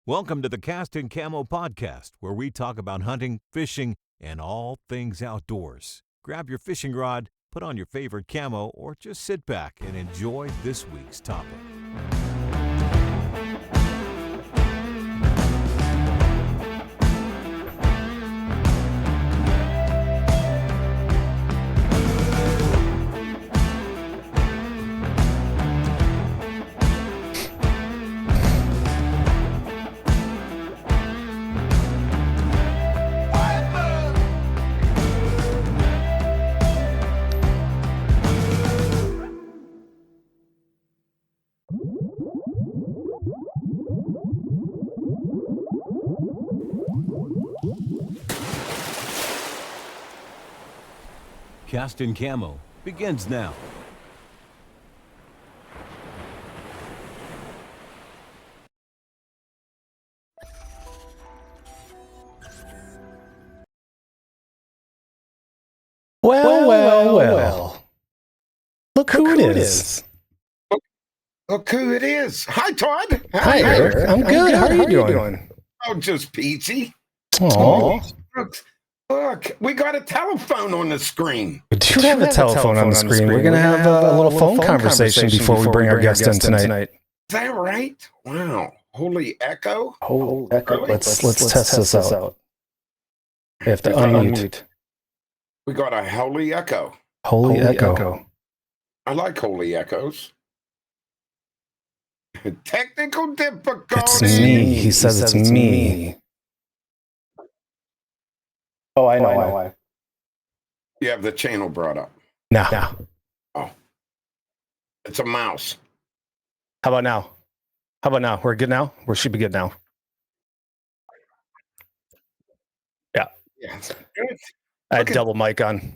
Welcome to the Cast and Camo podcast, where we talk about hunting, fishing, and all things outdoors. Grab your fishing rod, put on your favorite camo, or just sit back and enjoy this week's topic. Cast and Camo begins now. Well. Look who it is. Look who it is. Hi, Todd. Hi, Eric. I'm good. How are you doing? Oh, just peachy. Oh, Look, we got a telephone on the screen. we do have a telephone on the screen. We're going to have a little phone conversation before we bring our guest in tonight. Is that right? Wow. Holy echo. Oh, echo. Let's test this out. We have to unmute. We got a holy echo. Holy echo. I like holy echoes. Technical difficulties. It's me. He says it's me. Oh, I know why. You have the channel brought up. No. Oh. It's a mouse. How about now? We're good now? We should be good now. Yeah. I had double mic on.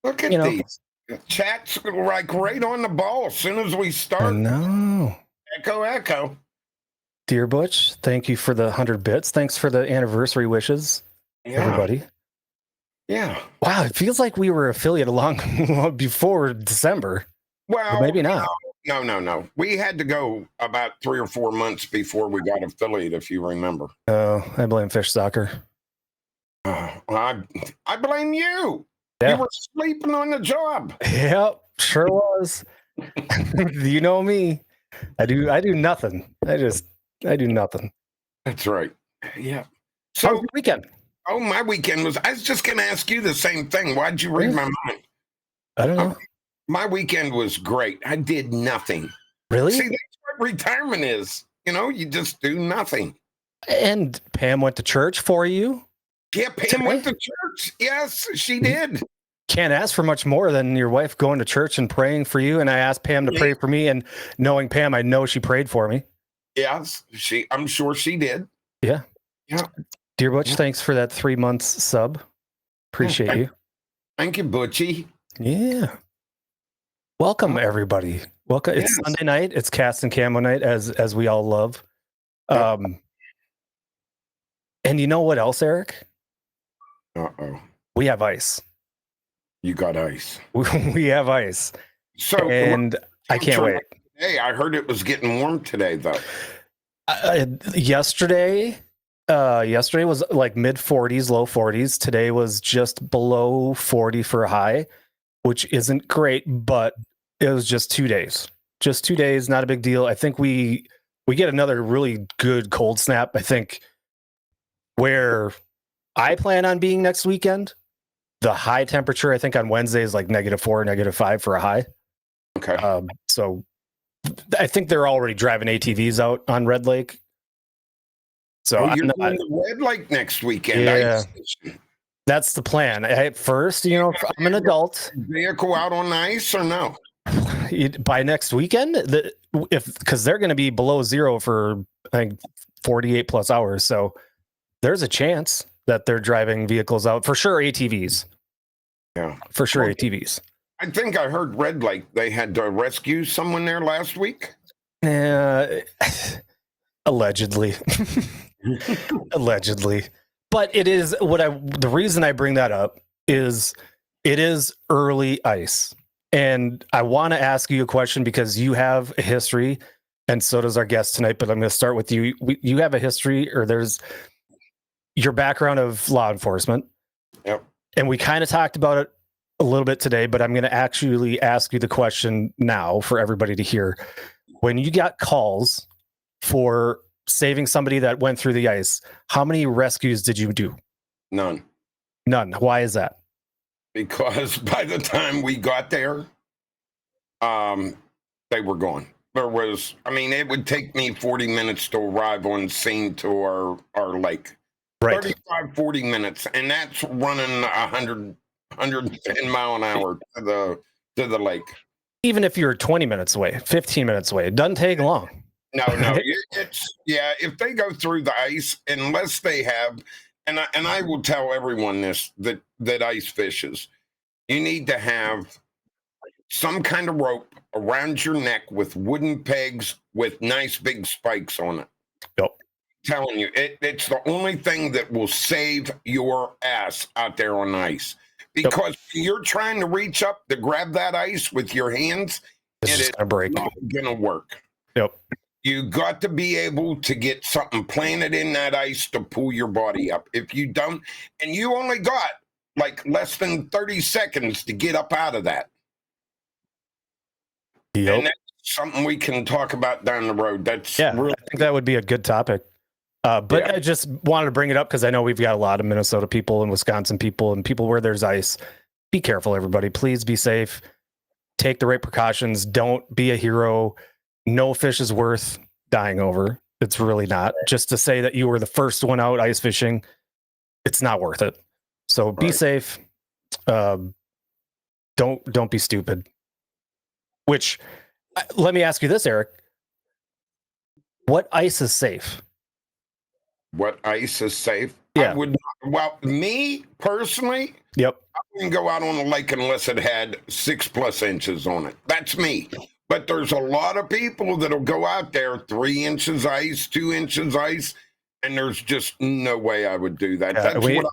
Look at these. Chat's like right on the ball as soon as we start. No. Echo. Dear Butch, thank you for the 100 bits. Thanks for the anniversary wishes, everybody. Yeah. Wow, it feels like we were affiliate long before December. Well, or maybe not. No. We had to go about 3 or 4 months before we got affiliate, if you remember. Oh, I blame Fish Soccer. I blame you. Yeah. You were sleeping on the job. Yep, sure was. You know me. I do nothing. I do nothing. That's right. Yeah. So, how was your weekend? Oh, my weekend was, I was just going to ask you the same thing. Why'd you read my mind? I don't know. My weekend was great. I did nothing. Really? See, that's what retirement is. You know, you just do nothing. And Pam went to church for you? Yeah, Pam went to church. Yes, she did. Can't ask for much more than your wife going to church and praying for you. And I asked Pam to pray for me, and knowing Pam, I know she prayed for me. Yes, I'm sure she did. Yeah. Yeah. Dear Butch, thanks for that 3 months sub. Appreciate you. Thank you, Butchie. Yeah. Welcome, everybody. Welcome. It's Sunday night. It's Cast and Camo night, as we all love. And you know what else, Eric? Uh-oh. We have ice. You got ice. We have ice. So, and I can't wait. Hey, I heard it was getting warm today, though. Yesterday was like mid 40s, low 40s. Today was just below 40 for a high, which isn't great, but it was just 2 days. Just 2 days, not a big deal. I think we get another really good cold snap. I think where I plan on being next weekend, the high temperature, I think on Wednesday is like -4, -5 for a high. Okay. So I think they're already driving ATVs out on Red Lake. So you're going to Red Lake next weekend. Yeah. That's the plan. At first, I'm an adult. Vehicle out on ice or no? By next weekend, because they're going to be below zero for I think 48 plus hours. So there's a chance that they're driving vehicles out. For sure, ATVs. Yeah. For sure, Well, ATVs. I think I heard Red Lake, they had to rescue someone there last week. Allegedly. Allegedly. But it is the reason I bring that up is it is early ice. And I want to ask you a question because you have a history, and so does our guest tonight. But I'm going to start with you. You have a history, or there's your background of law enforcement. Yep. And we kind of talked about it a little bit today, but I'm going to actually ask you the question now for everybody to hear. When you got calls for saving somebody that went through the ice, how many rescues did you do? None. Why is that? Because by the time we got there, they were gone. It would take me 40 minutes to arrive on scene to our lake. Right. 35, 40 minutes. And that's running 110 mile an hour to the lake. Even if you're 20 minutes away, 15 minutes away, it doesn't take long. No, if they go through the ice, unless they have, and I will tell everyone this, that ice fishes, you need to have some kind of rope around your neck with wooden pegs with nice big spikes on it. Yep. Telling you, it's the only thing that will save your ass out there on ice. Because you're trying to reach up to grab that ice with your hands, it's just gonna break. Not gonna work. Yep. You got to be able to get something planted in that ice to pull your body up. If you don't, and you only got like less than 30 seconds to get up out of that. Yep. And that's something we can talk about down the road. That's really, I think that would be a good topic. But I just wanted to bring it up because I know we've got a lot of Minnesota people and Wisconsin people and people where there's ice. Be careful, everybody. Please be safe. Take the right precautions. Don't be a hero. No fish is worth dying over. It's really not. Just to say that you were the first one out ice fishing, it's not worth it. So be safe. Don't be stupid. Which, let me ask you this, Eric. What ice is safe? What ice is safe? Yeah. Me personally, yep, I wouldn't go out on a lake unless it had 6+ inches on it. That's me. But there's a lot of people that'll go out there 3 inches ice, 2 inches ice, and there's just no way I would do that. That's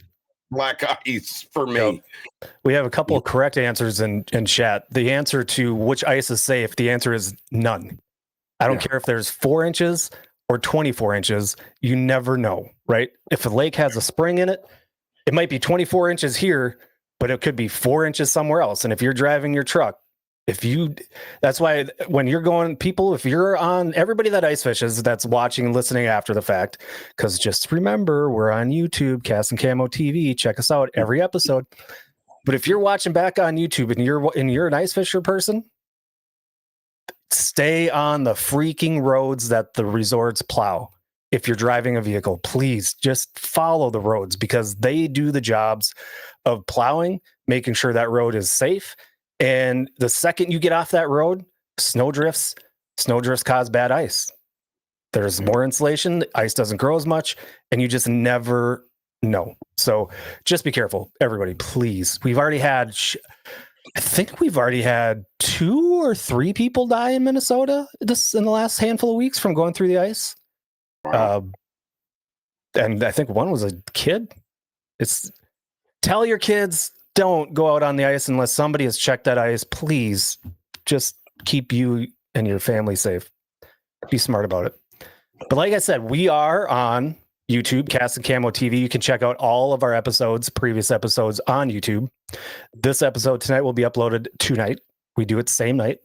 black ice for me. Yep. We have a couple of correct answers in chat. The answer to which ice is safe, the answer is none. I don't care if there's 4 inches or 24 inches, you never know, right? If a lake has a spring in it, it might be 24 inches here, but it could be 4 inches somewhere else. And if you're driving your truck, that's why when you're going, people, if you're on, everybody that ice fishes, that's watching and listening after the fact, because just remember, we're on YouTube, Cast and Camo TV. Check us out every episode. But if you're watching back on YouTube and you're an ice fisher person, stay on the freaking roads that the resorts plow. If you're driving a vehicle, please just follow the roads because they do the jobs of plowing, making sure that road is safe. And the second you get off that road, snow drifts cause bad ice. There's more insulation, the ice doesn't grow as much, and you just never know. So just be careful, everybody, please. We've already had I think we've already had 2 or 3 people die in Minnesota in the last handful of weeks from going through the ice. And I think one was a kid. Tell your kids, don't go out on the ice unless somebody has checked that ice. Please just keep you and your family safe. Be smart about it. But like I said, we are on YouTube, Cast and Camo TV. You can check out all of our previous episodes on YouTube. This episode tonight will be uploaded tonight. We do it same night.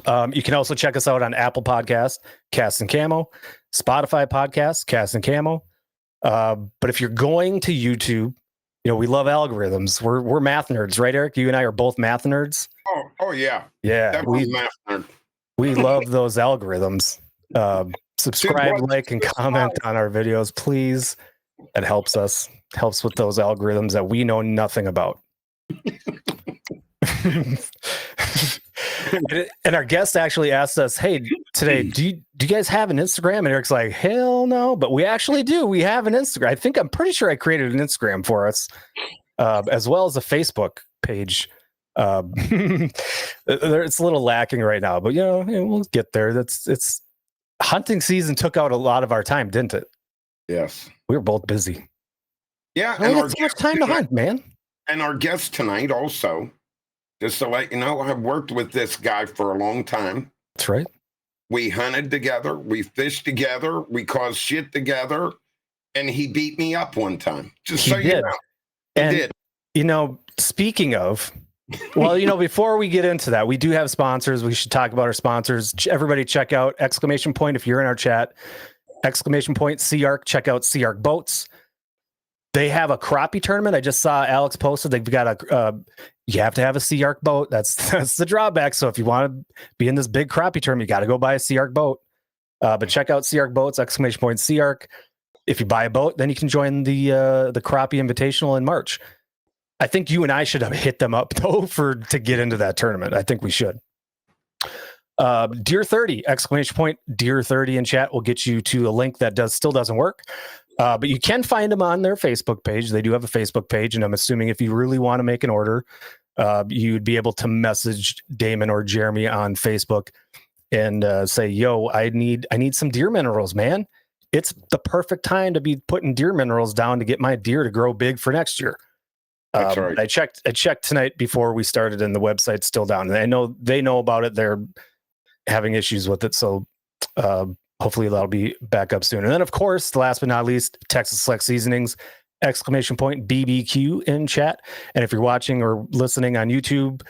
You can also check us out on Apple Podcast, Cast and Camo, Spotify Podcast, Cast and Camo. But if you're going to YouTube, we love algorithms. We're math nerds, right, Eric? You and I are both math nerds. Oh yeah. Yeah. Math nerd. We love those algorithms. Subscribe, like, and comment on our videos, please. It helps us. Helps with those algorithms that we know nothing about. And our guest actually asked us, hey, today, do you guys have an Instagram? And Eric's like, hell no, but we actually do. We have an Instagram. I'm pretty sure I created an Instagram for us, as well as a Facebook page. It's a little lacking right now, but we'll get there. It's hunting season took out a lot of our time, didn't it? Yes. We were both busy. Yeah. We got so much time to hunt, man. And our guest tonight also, just to let you know, I've worked with this guy for a long time. That's right. We hunted together. We fished together. We caused shit together. And he beat me up one time. Just so you know. He did. Speaking of, well, before we get into that, we do have sponsors. We should talk about our sponsors. Everybody check out ! If you're in our chat, ! Sea Arc. Check out Sea Arc Boats. They have a crappie tournament. I just saw Alex posted. They've got you have to have a Sea Arc boat. That's the drawback. So if you want to be in this big crappie tournament, you got to go buy a Sea Arc boat. But check out Sea Arc Boats, ! Sea Arc. If you buy a boat, then you can join the crappie invitational in March. I think you and I should have hit them up though to get into that tournament. I think we should. Deer 30, ! Deer 30 in chat will get you to a link that still doesn't work. But you can find them on their Facebook page. They do have a Facebook page, and I'm assuming if you really want to make an order, you'd be able to message Damon or Jeremy on Facebook and say, "Yo, I need some deer minerals, man. It's the perfect time to be putting deer minerals down to get my deer to grow big for next year." That's right. I checked tonight before we started, and the website's still down. And I know they know about it. They're having issues with it, so hopefully that'll be back up soon. And then, of course, last but not least, Texas Select Seasonings, ! BBQ in chat. And if you're watching or listening on YouTube,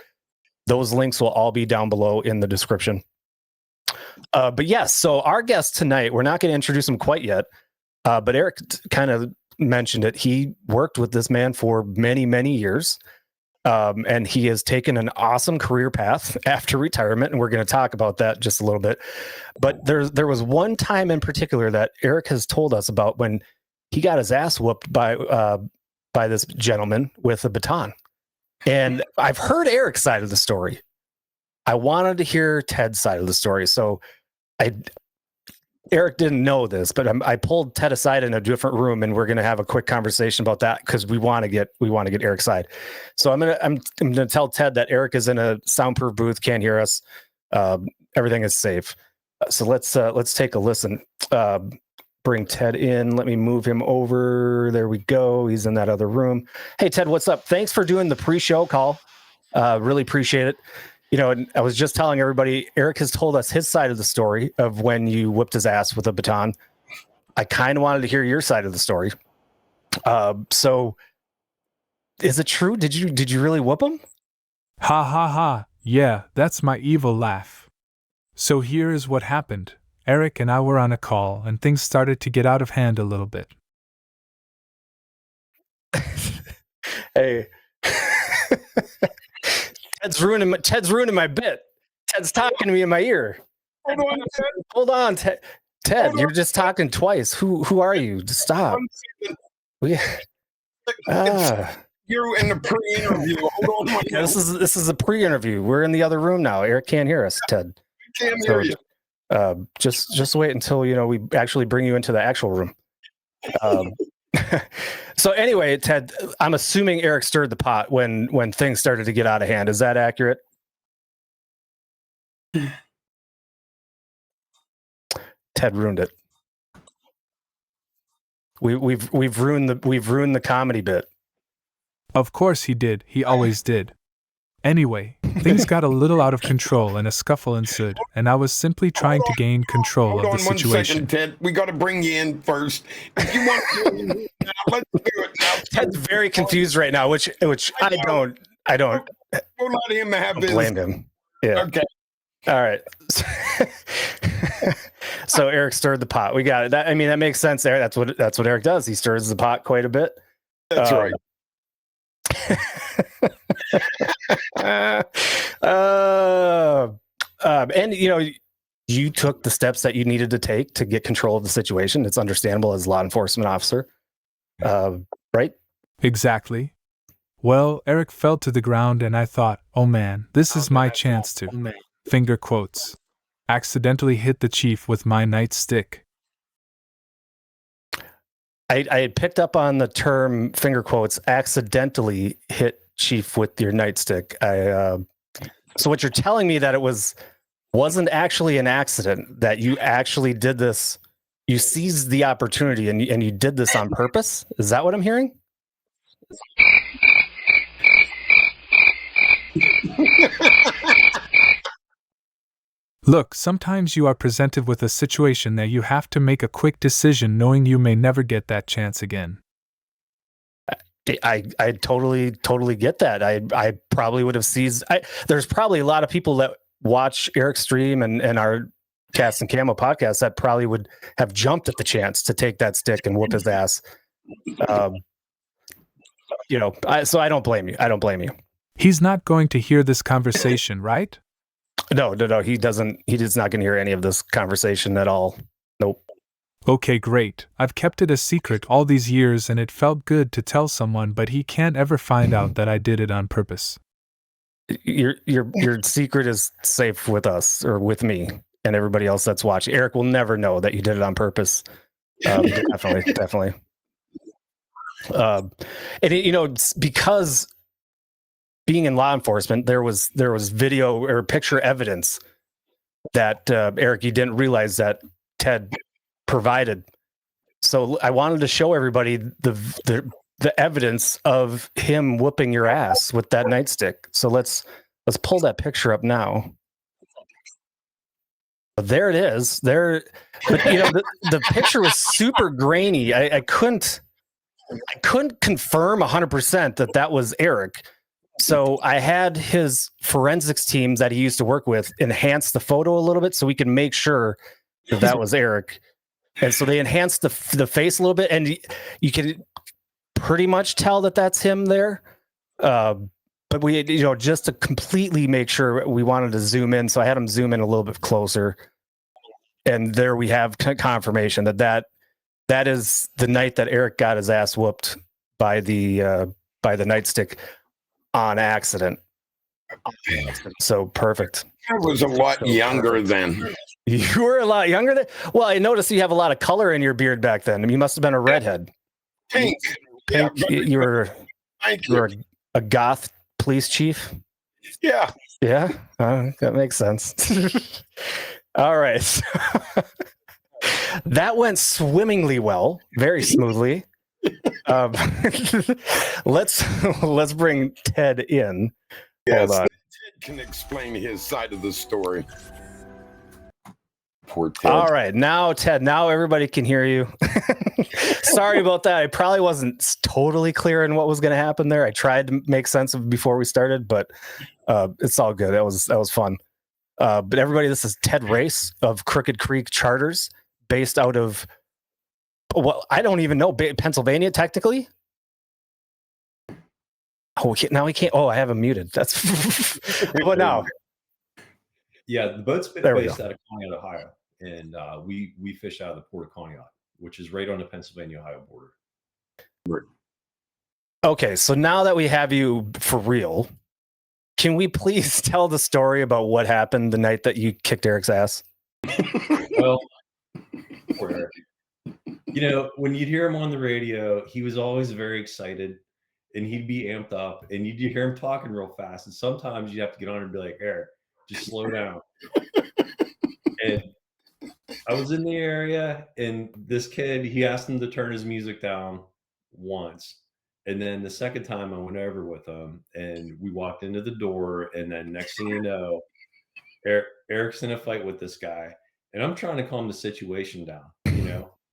those links will all be down below in the description. But yes, so our guest tonight, we're not going to introduce him quite yet, but Eric kind of mentioned it. He worked with this man for many, many years. And he has taken an awesome career path after retirement, and we're going to talk about that just a little bit. But there was one time in particular that Eric has told us about when he got his ass whooped by this gentleman with a baton. And I've heard Eric's side of the story. I wanted to hear Ted's side of the story. So Eric didn't know this, but I pulled Ted aside in a different room, and we're going to have a quick conversation about that because we want to get Eric's side. So I'm going to tell Ted that Eric is in a soundproof booth, can't hear us. Everything is safe. So let's take a listen. Bring Ted in. Let me move him over. There we go. He's in that other room. Hey Ted, what's up? Thanks for doing the pre-show call. Really appreciate it. And I was just telling everybody, Eric has told us his side of the story of when you whipped his ass with a baton. I kind of wanted to hear your side of the story. So is it true? Did you really whoop him? Ha ha ha. Yeah, that's my evil laugh. So here is what happened. Eric and I were on a call, and things started to get out of hand a little bit. Hey. Ted's ruining my bit. Ted's talking to me in my ear. Hold on, Ted. Ted, you're just talking twice. Who are you? Stop. You're in the pre-interview. Hold on. Yeah, this is a pre-interview. We're in the other room now. Eric can't hear us, Ted. I can't hear you. Just wait until we actually bring you into the actual room. So anyway, Ted, I'm assuming Eric stirred the pot when things started to get out of hand. Is that accurate? Ted ruined it. We've ruined the comedy bit. Of course he did. He always did. Anyway, things got a little out of control and a scuffle ensued, and I was simply trying to gain control of the situation. Hold on 1 second, Ted. We got to bring you in first. If you want to do it now, let's do it now. Ted's very confused right now, which I don't. We'll let him have this. Blame him. Yeah. Okay. All right. So Eric stirred the pot. We got it. That makes sense there. That's what Eric does. He stirs the pot quite a bit. That's right. And you took the steps that you needed to take to get control of the situation. It's understandable as a law enforcement officer, right? Exactly. Well, Eric fell to the ground, and I thought, oh man, this is my chance to, finger quotes, accidentally hit the chief with my nightstick. I had picked up on the term, finger quotes, accidentally hit chief with your nightstick. So what you're telling me that it wasn't actually an accident, that you actually did this, you seized the opportunity and you did this on purpose? Is that what I'm hearing? Look, sometimes you are presented with a situation that you have to make a quick decision knowing you may never get that chance again. I totally get that. I probably would have seized. There's probably a lot of people that watch Eric's stream and our Cast and Camo podcast that probably would have jumped at the chance to take that stick and whoop his ass. So I don't blame you. I don't blame you. He's not going to hear this conversation, right? No. He doesn't. He is not going to hear any of this conversation at all. Nope. Okay, great. I've kept it a secret all these years and it felt good to tell someone, but he can't ever find out that I did it on purpose. Your secret is safe with us, or with me and everybody else that's watching. Eric will never know that you did it on purpose. Definitely. Because being in law enforcement, there was video or picture evidence that Eric, you didn't realize that Ted provided. So I wanted to show everybody the evidence of him whooping your ass with that nightstick. So let's pull that picture up now. There it is. There, but the picture was super grainy. I couldn't confirm 100% that was Eric. So I had his forensics teams that he used to work with enhance the photo a little bit so we could make sure that was Eric. And so they enhanced the face a little bit, and you can pretty much tell that that's him there. But we, just to completely make sure, we wanted to zoom in. So I had him zoom in a little bit closer. And there we have confirmation that is the night that Eric got his ass whooped by the nightstick on accident. So perfect. I was a lot younger then. You were a lot younger then? Well, I noticed you have a lot of color in your beard back then. You must have been a redhead. Pink. Yeah, you were Thank a goth police chief? Yeah. Yeah, that makes sense. All right. That went swimmingly well, very smoothly. Let's bring Ted in. Yes, Hold on. Ted can explain his side of the story. Poor Ted. All right, now Ted, now everybody can hear you. Sorry about that. I probably wasn't totally clear in what was going to happen there. I tried to make sense of it before we started, but it's all good. That was fun. But everybody, this is Ted Race of Crooked Creek Charters, based out of, well, I don't even know, Pennsylvania, technically. Oh, now we can't. Oh, I have him muted. That's what now? Yeah, the boat's based out of Conneaut, Ohio, and we fish out of the port of Conneaut, which is right on the Pennsylvania-Ohio border. Right. Okay, so now that we have you for real, can we please tell the story about what happened the night that you kicked Eric's ass? Well, poor Eric. When you'd hear him on the radio, he was always very excited, and he'd be amped up, and you'd hear him talking real fast, and sometimes you'd have to get on and be like, Eric, just slow down. And I was in the area, and this kid, he asked him to turn his music down once. And then the second time I went over with him, and we walked into the door, and then next thing you know, Eric's in a fight with this guy, and I'm trying to calm the situation down,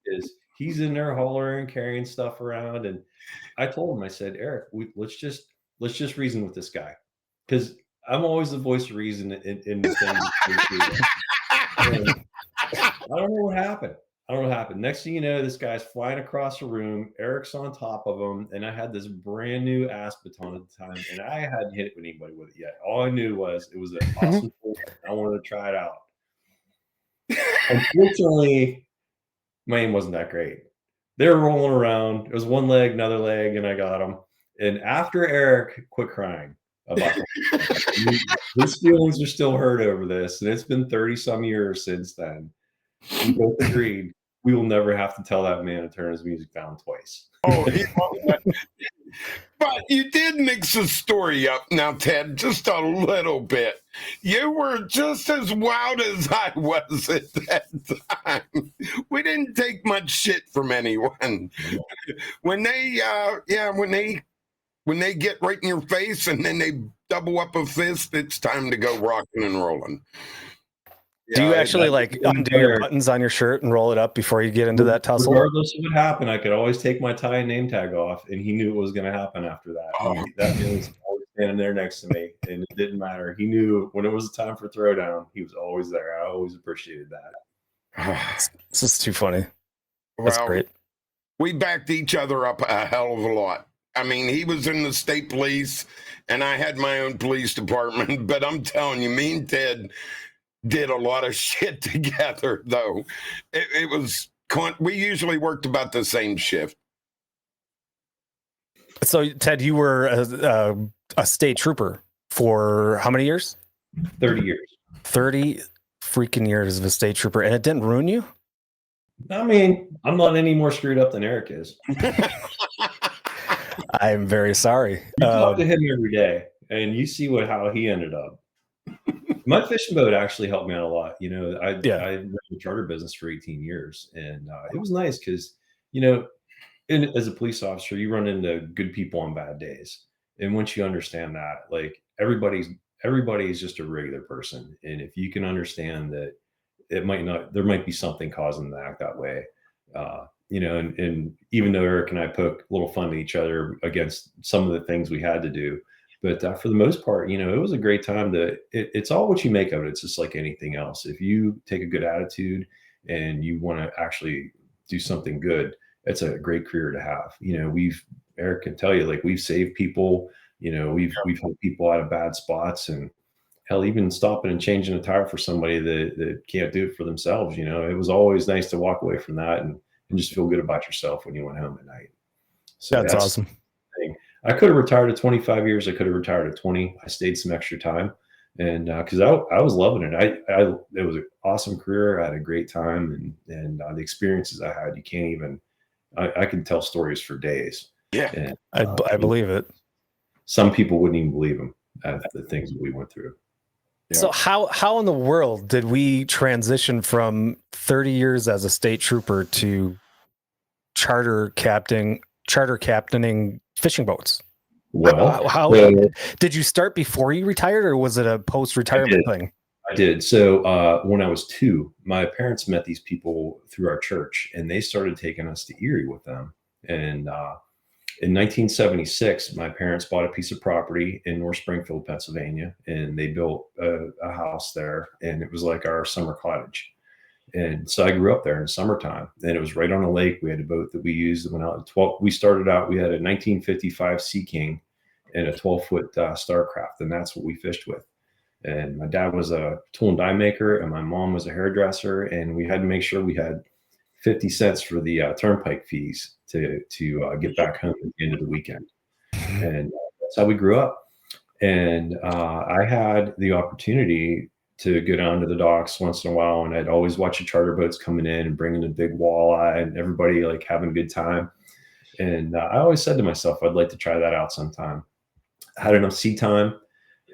is he's in there hollering, carrying stuff around. And I told him, I said, Eric, let's just reason with this guy. Because I'm always the voice of reason in the thing. I don't know what happened. Next thing you know, this guy's flying across the room. Eric's on top of him. And I had this brand new ass baton at the time. And I hadn't hit anybody with it yet. All I knew was it was an awesome tool. I wanted to try it out. Unfortunately, my aim wasn't that great. They were rolling around. It was one leg, another leg, and I got him. And after Eric quit crying, about that. His feelings are still hurt over this, and it's been 30 some years since then. We both agreed we will never have to tell that man to turn his music down twice. Oh, but you did mix the story up now, Ted, just a little bit. You were just as wild as I was at that time. We didn't take much shit from anyone. When they get right in your face and then they double up a fist, it's time to go rocking and rolling. Do you actually undo your buttons on your shirt and roll it up before you get into that tussle? Regardless of what happened, I could always take my tie and name tag off, and he knew what was going to happen after that. That man was always standing there next to me, and it didn't matter. He knew when it was time for throwdown, he was always there. I always appreciated that. This is too funny. That's great. We backed each other up a hell of a lot. I mean, he was in the state police, and I had my own police department, but I'm telling you, me and Ted did a lot of shit together, though. It was we usually worked about the same shift. So, Ted, you were a state trooper for how many years? 30 years. 30 freaking years of a state trooper, and it didn't ruin you? I mean, I'm not any more screwed up than Eric is. I'm very sorry. You talk to him every day, and you see how he ended up. My fishing boat actually helped me out a lot. You know, I ran the charter business for 18 years, and it was nice because, you know, as a police officer, you run into good people on bad days, and once you understand that, like everybody is just a regular person, and if you can understand that there might be something causing them to act that way, you know, and even though Eric and I poke a little fun at each other against some of the things we had to do. But for the most part, you know, it was a great time it's all what you make of it. It's just like anything else. If you take a good attitude and you want to actually do something good, it's a great career to have. You know, Eric can tell you, like, we've saved people, you know, we've helped people out of bad spots, and hell, even stopping and changing a tire for somebody that can't do it for themselves. You know, it was always nice to walk away from that and just feel good about yourself when you went home at night. So that's awesome. I could have retired at 25 years. I could have retired at 20. I stayed some extra time, and because I was loving it. It was an awesome career. I had a great time, and the experiences I had, you can't even. I can tell stories for days. Yeah, and, I believe it. Some people wouldn't even believe them at the things that we went through. Yeah. So how in the world did we transition from 30 years as a state trooper to charter captaining fishing boats? Well, how did you start before you retired, or was it a post-retirement thing? I did. So when I was 2, my parents met these people through our church, and they started taking us to Erie with them. And in 1976, my parents bought a piece of property in North Springfield, Pennsylvania, and they built a house there, and it was like our summer cottage. And so I grew up there in the summertime, and it was right on a lake. We had a boat that we used that went out. We started out, we had a 1955 Sea King and a 12-foot Starcraft, and that's what we fished with. And my dad was a tool and die maker, and my mom was a hairdresser, and we had to make sure we had 50 cents for the turnpike fees to get back home at the end of the weekend. And that's how we grew up. And I had the opportunity to go down to the docks once in a while, and I'd always watch the charter boats coming in and bringing the big walleye, and everybody like having a good time. And I always said to myself, I'd like to try that out sometime. I had enough sea time,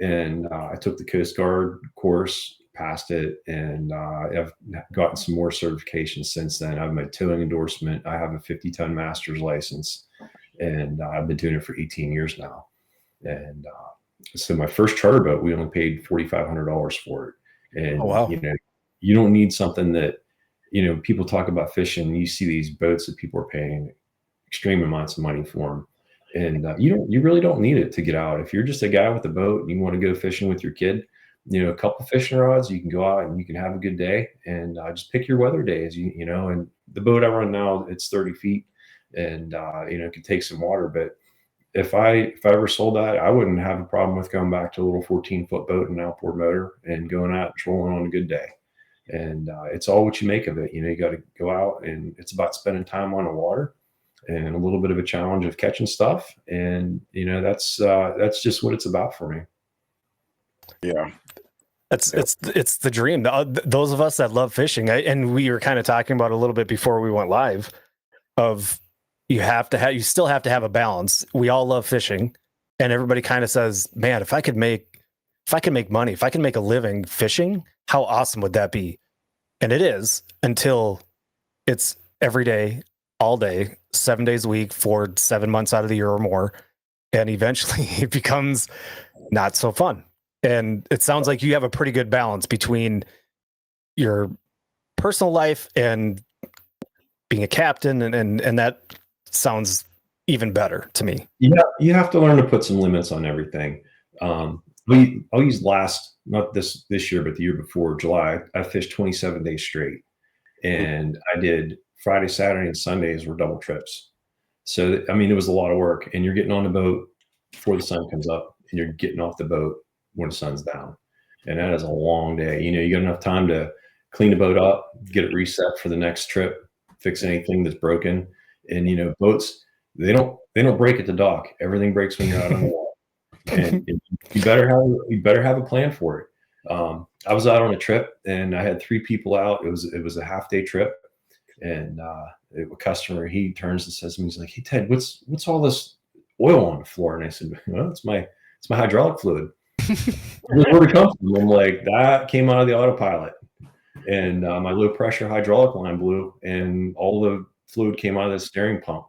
and I took the Coast Guard course, passed it, and I've gotten some more certifications since then. I have my towing endorsement. I have a 50-ton master's license, and I've been doing it for 18 years now. And so my first charter boat, we only paid $4,500 for it. And you know, you don't need something that, you know, people talk about fishing. You see these boats that people are paying extreme amounts of money for them, and you really don't need it to get out. If you're just a guy with a boat and you want to go fishing with your kid, you know, a couple fishing rods, you can go out and you can have a good day, and just pick your weather days. You know, and the boat I run now, it's 30 feet, and you know, it could take some water, but if I ever sold that, I wouldn't have a problem with going back to a little 14-foot boat and an outboard motor and going out and trolling on a good day. And it's all what you make of it. You know, you got to go out, and it's about spending time on the water. and a little bit of a challenge of catching stuff. And, that's just what it's about for me. Yeah. It's the dream. Those of us that love fishing, and we were kind of talking about a little bit before we went live, of you still have to have a balance. We all love fishing, and everybody kind of says, man, if I could make money, if I can make a living fishing, how awesome would that be? And it is, until it's every day, all day, 7 days a week for 7 months out of the year or more. And eventually it becomes not so fun. And it sounds like you have a pretty good balance between your personal life and being a captain. And that sounds even better to me. Yeah, you have to learn to put some limits on everything. I'll use not this year, but the year before, July, I fished 27 days straight. And I did Friday, Saturday, and Sundays were double trips. So, I mean, it was a lot of work. And you're getting on the boat before the sun comes up, and you're getting off the boat when the sun's down. And that is a long day. You got enough time to clean the boat up, get it reset for the next trip, fix anything that's broken. And, boats, they don't break at the dock. Everything breaks when you're out on the water. And you better have a plan for it. I was out on a trip, and I had 3 people out. It was a half day trip, and a customer, he turns and says to me, he's like, "Hey Ted, what's all this oil on the floor?" And I said, "Well, it's my hydraulic fluid." Where'd it come from? I'm like, that came out of the autopilot, and my low pressure hydraulic line blew, and all the fluid came out of the steering pump.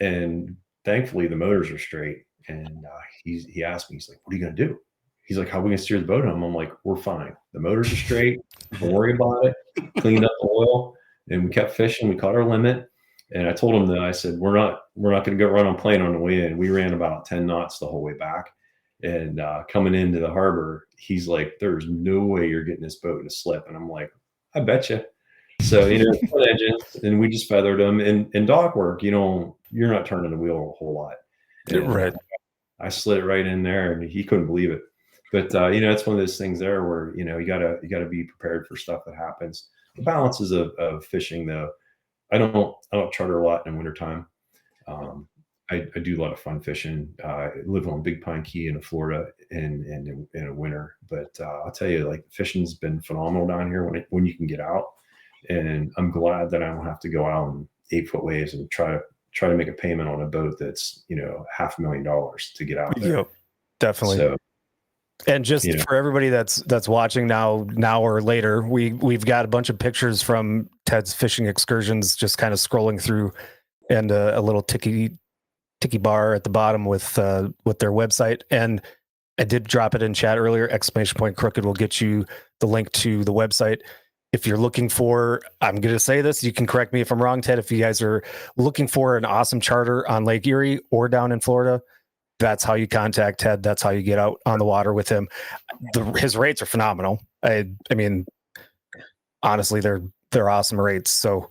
And thankfully, the motors are straight. And he asked me, he's like, "What are you gonna do?" He's like, "How are we gonna steer the boat home?" I'm like, "We're fine. The motors are straight. Don't worry about it." Cleaned up the oil, and we kept fishing. We caught our limit. And I told him that, I said, we're not going to go run on plane on the way in. We ran about 10 knots the whole way back. And coming into the harbor, he's like, "There's no way you're getting this boat in a slip." And I'm like, "I bet you." So, front engines, and we just feathered them. And dock work, you're not turning the wheel a whole lot. And, Right. I slid it right in there, and he couldn't believe it. But it's one of those things there where you gotta be prepared for stuff that happens. The balances of fishing, though, I don't charter a lot in wintertime. I do a lot of fun fishing. I live on Big Pine Key in Florida in a winter, but I'll tell you, like, fishing's been phenomenal down here when you can get out. And I'm glad that I don't have to go out in 8-foot waves and try to make a payment on a boat that's $500,000 to get out there. Yep, definitely. So, and just for everybody that's watching now or later, we've got a bunch of pictures from Ted's fishing excursions, just kind of scrolling through, and a little tiki bar at the bottom with their website. And I did drop it in chat earlier. !Crooked will get you the link to the website. If you're looking for, I'm going to say this, you can correct me if I'm wrong, Ted, if you guys are looking for an awesome charter on Lake Erie or down in Florida, that's how you contact Ted. That's how you get out on the water with him. His rates are phenomenal. I mean, honestly, they're awesome rates. So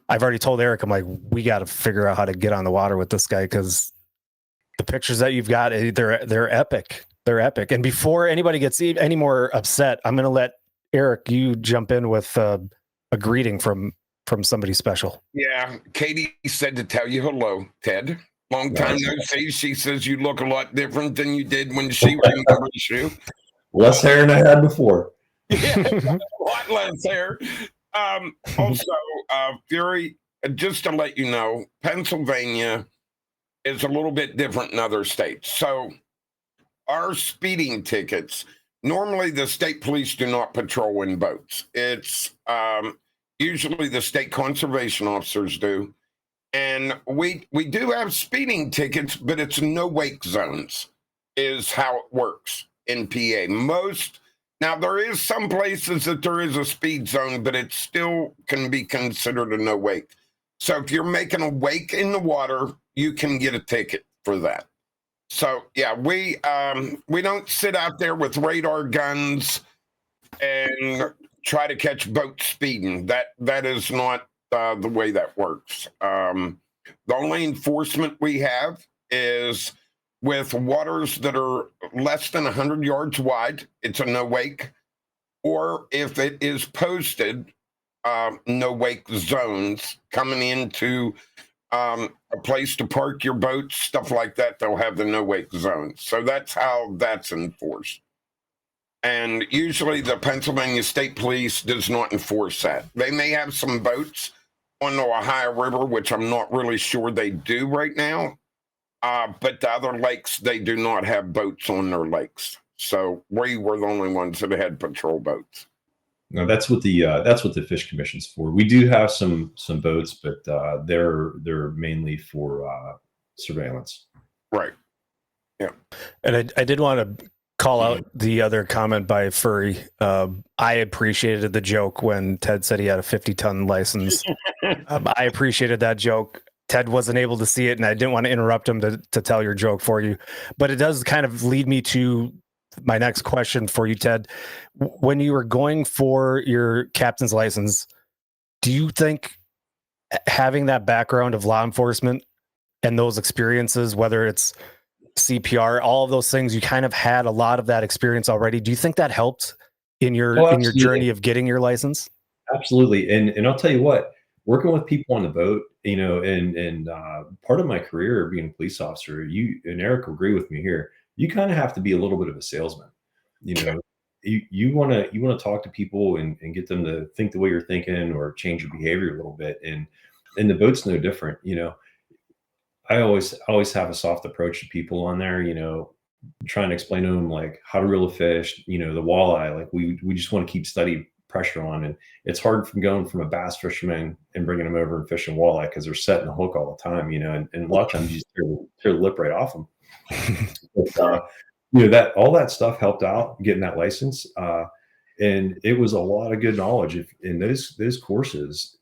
I've already told Eric, I'm like, we got to figure out how to get on the water with this guy, because the pictures that you've got, they're epic. They're epic. And before anybody gets any more upset, I'm going to let Eric, you jump in with a greeting from somebody special. Yeah, Katie said to tell you hello, Ted. Long time no see. She says you look a lot different than you did when she remembers you. Less hair than I had before. Yeah, a lot less hair. Also, Fury, just to let you know, Pennsylvania is a little bit different in other states. So our speeding tickets, normally the state police do not patrol in boats. It's usually the state conservation officers do. And we do have speeding tickets, but it's no wake zones is how it works in PA. Now there is some places that there is a speed zone, but it still can be considered a no wake. So if you're making a wake in the water, you can get a ticket for that. So yeah, we don't sit out there with radar guns and try to catch boats speeding. That is not the way that works. The only enforcement we have is with waters that are less than 100 yards wide, it's a no wake. Or if it is posted, no wake zones coming into a place to park your boats, stuff like that. They'll have the no wake zone. So that's how that's enforced. And usually the Pennsylvania State Police does not enforce that. They may have some boats on the Ohio River, which I'm not really sure they do right now. But the other lakes, they do not have boats on their lakes. So we were the only ones that had patrol boats. No, that's what the Fish Commission's for. We do have some boats, but they're mainly for surveillance. Right. Yeah. And I did want to call out the other comment by Furry. I appreciated the joke when Ted said he had a 50-ton license. I appreciated that joke. Ted wasn't able to see it, and I didn't want to interrupt him to tell your joke for you. But it does kind of lead me to my next question for you, Ted. When you were going for your captain's license, do you think having that background of law enforcement and those experiences, whether it's CPR, all of those things, you kind of had a lot of that experience already. Do you think that helped in your journey of getting your license? Absolutely. And I'll tell you what, working with people on the boat, and part of my career being a police officer, you and Eric will agree with me here, you kind of have to be a little bit of a salesman. You want to talk to people and get them to think the way you're thinking or change your behavior a little bit. And the boat's no different. I always have a soft approach to people on there, trying to explain to them like how to reel a fish, the walleye, like we just want to keep steady pressure on. And it's hard from going from a bass fisherman and bringing them over and fishing walleye because they're setting the hook all the time, and a lot of times you just tear the lip right off them. But, that all that stuff helped out getting that license. And it was a lot of good knowledge in those courses.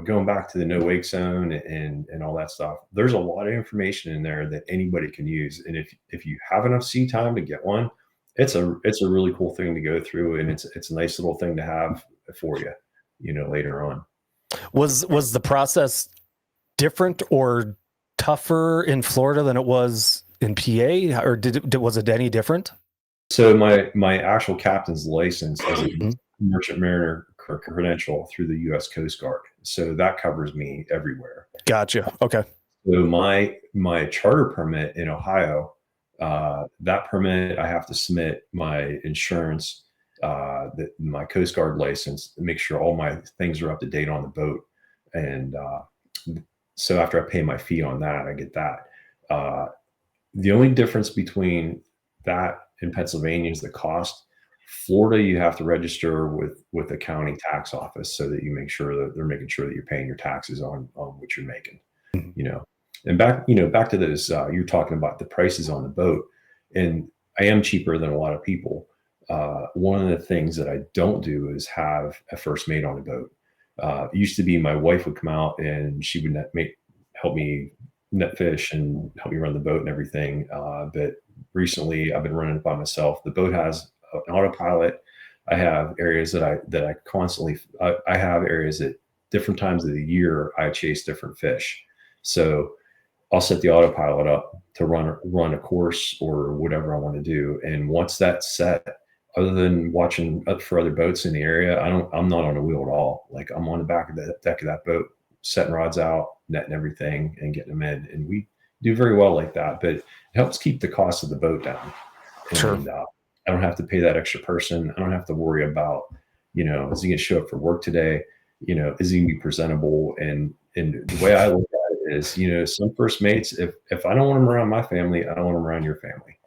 Going back to the no wake zone and all that stuff, there's a lot of information in there that anybody can use. And if you have enough sea time to get one, it's a really cool thing to go through, and it's a nice little thing to have for you, later on. Was the process different or tougher in Florida than it was in PA, or was it any different? So my actual captain's license is a merchant mariner credential through the U.S. Coast Guard, so that covers me everywhere. Gotcha. Okay. So my charter permit in Ohio, that permit I have to submit my insurance, my Coast Guard license, to make sure all my things are up to date on the boat, and so after I pay my fee on that, I get that. The only difference between that in Pennsylvania is the cost. Florida, you have to register with the county tax office so that you make sure that they're making sure that you're paying your taxes on what you're making. And back to those, you're talking about the prices on the boat, and I am cheaper than a lot of people. One of the things that I don't do is have a first mate on the boat. It used to be my wife would come out and she would help me net fish and help me run the boat and everything. But recently I've been running it by myself. The boat has an autopilot. I have areas that I constantly, I have areas at different times of the year I chase different fish. So I'll set the autopilot up to run a course or whatever I want to do. And once that's set, other than watching up for other boats in the area, I'm not on the wheel at all. Like I'm on the back of the deck of that boat, setting rods out, netting everything and getting them in. And we do very well like that, but it helps keep the cost of the boat down. Sure. And, I don't have to pay that extra person. I don't have to worry about, is he going to show up for work today? Is he going to be presentable? And the way I look at it is, some first mates, if I don't want them around my family, I don't want them around your family.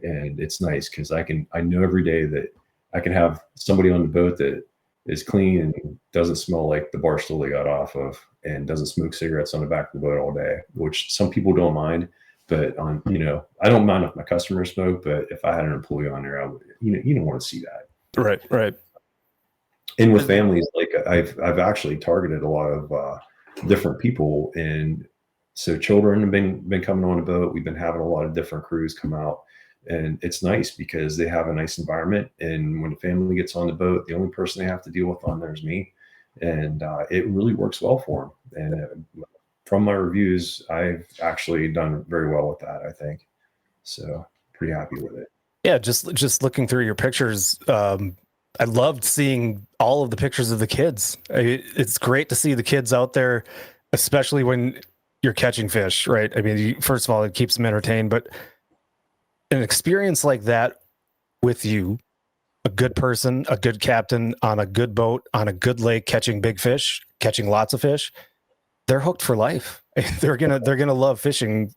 And it's nice because I know every day that I can have somebody on the boat that is clean and doesn't smell like the bar stool they got off of and doesn't smoke cigarettes on the back of the boat all day, which some people don't mind. But I don't mind if my customers smoke, but if I had an employee on there, I would, you don't want to see that. Right. And with families, like I've actually targeted a lot of different people, and so children have been coming on the boat. We've been having a lot of different crews come out, and it's nice because they have a nice environment. And when the family gets on the boat, the only person they have to deal with on there is me, and it really works well for them. And from my reviews, I've actually done very well with that, I think. So pretty happy with it. Yeah, just looking through your pictures, I loved seeing all of the pictures of the kids. It's great to see the kids out there especially when you're catching fish, right? I mean, first of all, it keeps them entertained, but an experience like that with you, a good person, a good captain on a good boat, on a good lake, catching big fish, catching lots of fish, they're hooked for life. They're gonna love fishing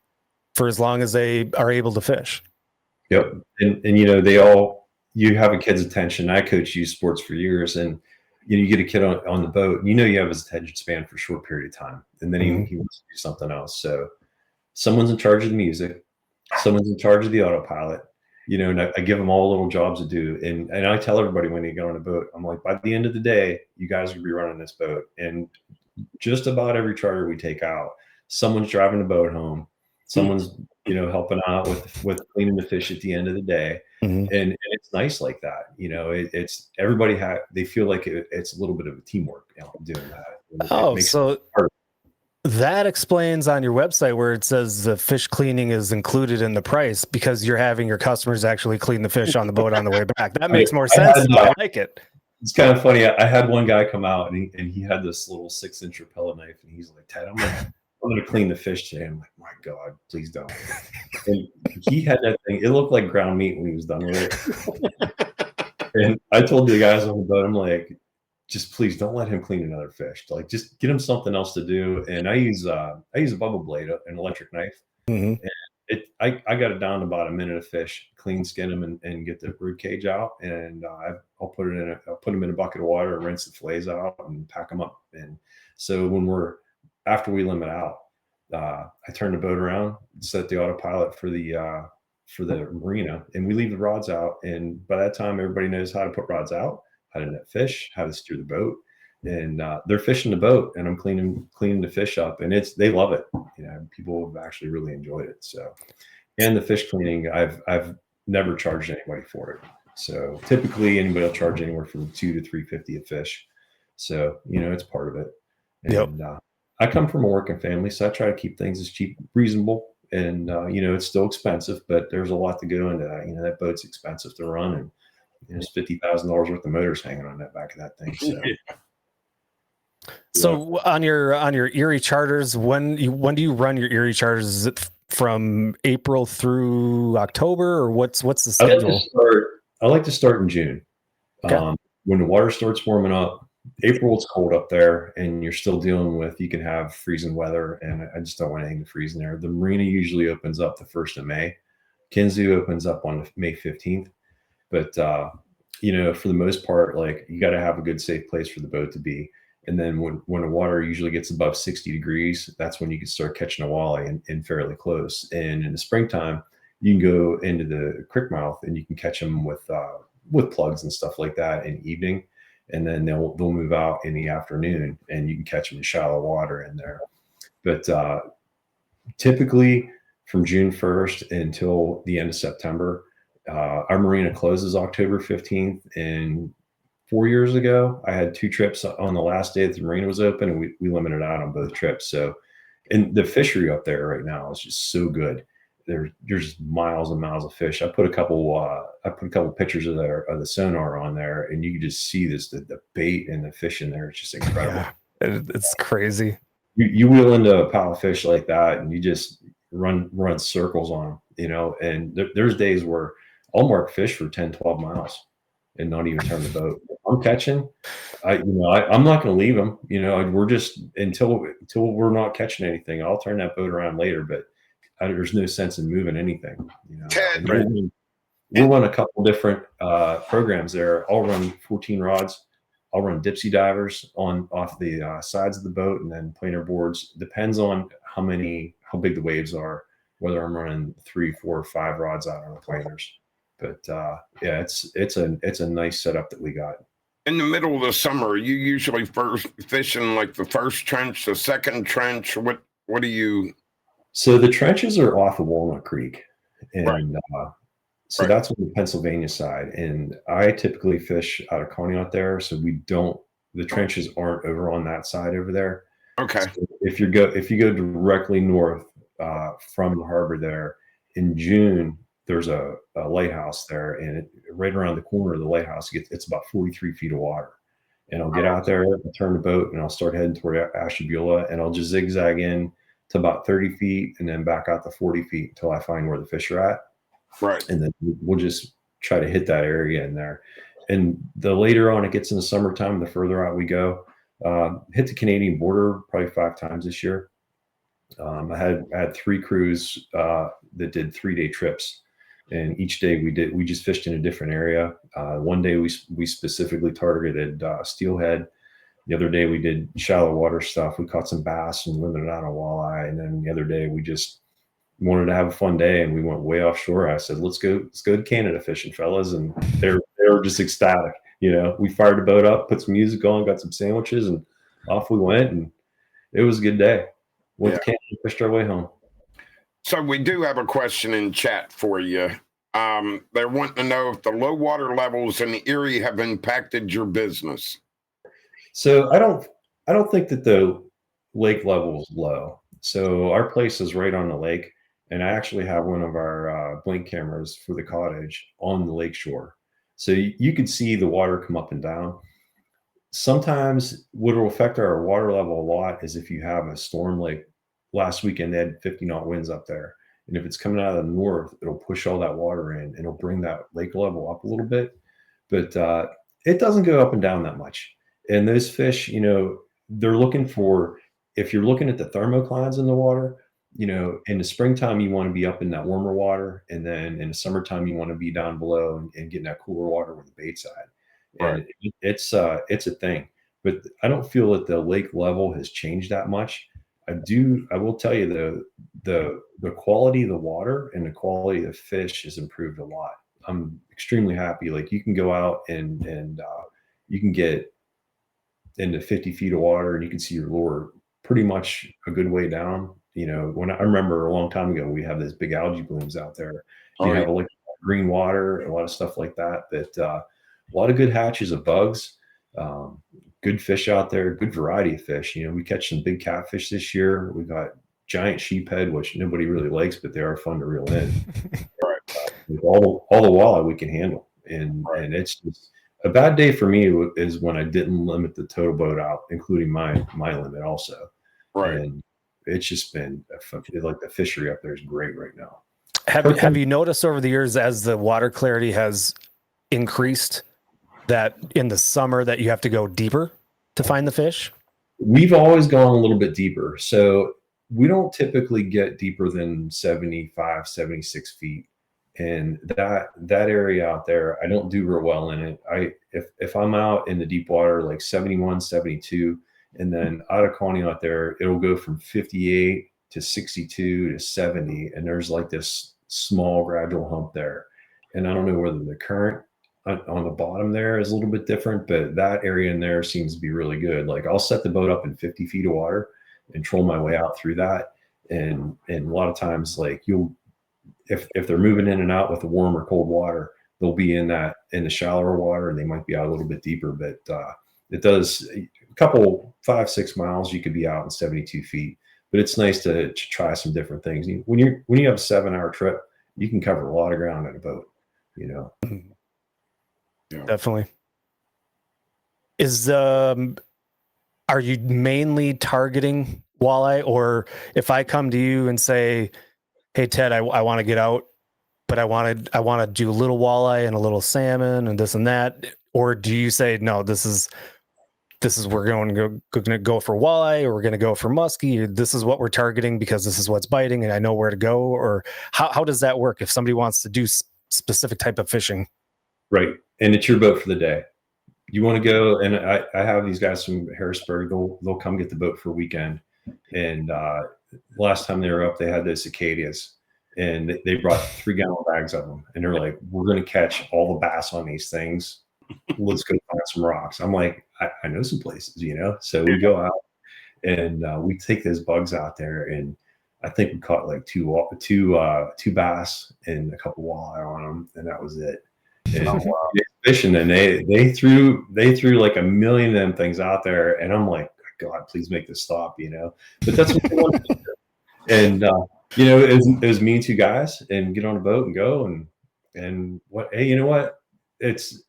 for as long as they are able to fish. Yep. And you have a kid's attention. I coach youth sports for years, and you get a kid on the boat, and you have his attention span for a short period of time, and then he wants to do something else. So someone's in charge of the music, someone's in charge of the autopilot, and I give them all little jobs to do. And I tell everybody when they get on a boat, I'm like, by the end of the day, you guys will be running this boat. And just about every charter we take out, someone's driving the boat home, someone's helping out with cleaning the fish at the end of the day. And it's nice like that. It's everybody they feel like it's a little bit of a teamwork doing that. So that explains on your website where it says the fish cleaning is included in the price, because you're having your customers actually clean the fish on the boat on the way back. That makes more sense. I like it. It's kind of funny. I had one guy come out and he had this little 6-inch Rapella knife, and he's like, "Ted, I'm gonna clean the fish today." I'm like, "My God, please don't." And he had that thing. It looked like ground meat when he was done with it. And I told the guys on the boat, I'm like, just please don't let him clean another fish. Like, just get him something else to do. And I use a bubble blade, an electric knife. And I got it down to about a minute of fish, clean, skin them, and get the rib cage out. And I'll put them in a bucket of water, rinse the fillets out, and pack them up. And so after we limit out, I turn the boat around, set the autopilot for the marina, and we leave the rods out. And by that time, everybody knows how to put rods out, how to net fish, how to steer the boat, and they're fishing the boat, and I'm cleaning the fish up, and they love it. People have actually really enjoyed it. So, and the fish cleaning, I've never charged anybody for it. So typically, anybody will charge anywhere from $200 to $350 a fish. So it's part of it. And I come from a working family, so I try to keep things as cheap, reasonable, and it's still expensive, but there's a lot to go into that. That boat's expensive to run, and there's $50,000 worth of motors hanging on that back of that thing. So on your Erie charters, when do you run your Erie charters? Is it from April through October, or what's the schedule? I like to start in June. Okay. When the water starts warming up. April, it's cold up there, and you're still dealing with, you can have freezing weather, and I just don't want anything to freeze in there. The marina usually opens up the 1st of May. Kinzu opens up on May 15th. But, for the most part, like, you got to have a good, safe place for the boat to be. And then when the water usually gets above 60 degrees, that's when you can start catching a walleye and fairly close. And in the springtime, you can go into the creek mouth and you can catch them with plugs and stuff like that in the evening. And then they'll move out in the afternoon, and you can catch them in shallow water in there. But typically from June 1st until the end of September, our marina closes October 15th. And 4 years ago, I had 2 trips on the last day that the marina was open, and we limited out on both trips. So, and the fishery up there right now is just so good. There's just miles and miles of fish. I put a couple pictures of the sonar on there, and you can just see the bait and the fish in there. It's just incredible. Yeah, it's crazy. You wheel into a pile of fish like that, and you just run circles on them, and there's days where I'll mark fish for 10, 12 miles and not even turn the boat. I'm catching, I'm not going to leave them. We're just until we're not catching anything. I'll turn that boat around later, but there's no sense in moving anything. Ted, we'll run a couple different programs there. I'll run 14 rods. I'll run dipsy divers off the sides of the boat, and then planer boards. Depends on how big the waves are, whether I'm running 3, 4, or 5 rods out on the planers. But it's a nice setup that we got. In the middle of the summer, are you usually first fishing like the first trench, the second trench? What do you? So the trenches are off of Walnut Creek, and right. That's on the Pennsylvania side. And I typically fish out of Conneaut there, so the trenches aren't over on that side over there. Okay. So if you go directly north from the harbor there, in June, there's a lighthouse there, and right around the corner of the lighthouse, it's about 43 feet of water. and I'll get out there, I'll turn the boat, and I'll start heading toward Ashtabula, and I'll just zigzag in to about 30 feet and then back out to 40 feet until I find where the fish are at. Right. And then we'll just try to hit that area in there. And the later on it gets in the summertime, the further out we go. Hit the Canadian border probably 5 times this year. I had 3 crews that did 3-day trips, and each day we just fished in a different area. One day we specifically targeted steelhead. The other day we did shallow water stuff. We caught some bass and limited out on walleye. And then the other day we just wanted to have a fun day, and we went way offshore. I said, let's go to Canada fishing, fellas. And they were just ecstatic. We fired the boat up, put some music on, got some sandwiches, and off we went. And it was a good day. Went to Canada, fished our way home. So we do have a question in chat for you. They're wanting to know if the low water levels in the Erie have impacted your business. So I don't think that the lake level is low. So our place is right on the lake, and I actually have one of our blink cameras for the cottage on the lake shore. So you could see the water come up and down. Sometimes what will affect our water level a lot is if you have a storm, like last weekend, they had 50-knot winds up there. And if it's coming out of the north, it'll push all that water in and it'll bring that lake level up a little bit. But it doesn't go up and down that much. And those fish, they're looking for, if you're looking at the thermoclines in the water, in the springtime, you want to be up in that warmer water. And then in the summertime, you want to be down below and getting that cooler water where the bait's at. And it's a thing, but I don't feel that the lake level has changed that much. I will tell you the quality of the water and the quality of the fish has improved a lot. I'm extremely happy. Like, you can go out and you can get into 50 feet of water and you can see your lure pretty much a good way down. When I remember a long time ago, we have these big algae blooms out there. You have like green water, a lot of stuff like that. But a lot of good hatches of bugs, good fish out there, good variety of fish. We catch some big catfish this year. We got giant sheephead, which nobody really likes, but they are fun to reel in. All the walleye we can handle. And it's just a bad day for me is when I didn't limit the total boat out, including my limit also. Right. And it's just been like the fishery up there is great right now. Have you noticed over the years, as the water clarity has increased, that in the summer that you have to go deeper to find the fish? We've always gone a little bit deeper. So we don't typically get deeper than 75, 76 feet. And that area out there, I don't do real well in it. If I'm out in the deep water, like 71, 72, and then out of Coney out there, it'll go from 58 to 62 to 70. And there's like this small gradual hump there. And I don't know whether the current on the bottom there is a little bit different, but that area in there seems to be really good. Like, I'll set the boat up in 50 feet of water and troll my way out through that. And a lot of times, like, if they're moving in and out with the warm or cold water, they'll be in the shallower water, and they might be out a little bit deeper, but it does a couple 5-6 miles. You could be out in 72 feet, but it's nice to try some different things. When you have a 7-hour trip, you can cover a lot of ground in a boat, Yeah. Definitely. Are you mainly targeting walleye, or if I come to you and say, hey Ted, I want to get out, but I want to do a little walleye and a little salmon and this and that, or do you say, no, this is we're going to go for walleye, or we're going to go for muskie, or this is what we're targeting because this is what's biting and I know where to go? Or how does that work if somebody wants to do specific type of fishing? Right. And it's your boat for the day. You want to go, and I have these guys from Harrisburg. They'll come get the boat for a weekend. And last time they were up, they had those cicadas, and they brought 3-gallon bags of them. And they're like, we're going to catch all the bass on these things. Let's go find some rocks. I'm like, I know some places, So we go out and we take those bugs out there, and I think we caught like two bass and a couple walleye on them, and that was it. And fishing, and they threw like a million of them things out there, and I'm like, God, please make this stop, But that's what they want to do. And it was me and 2 guys, and get on a boat and go, and what? Hey, you know what? It's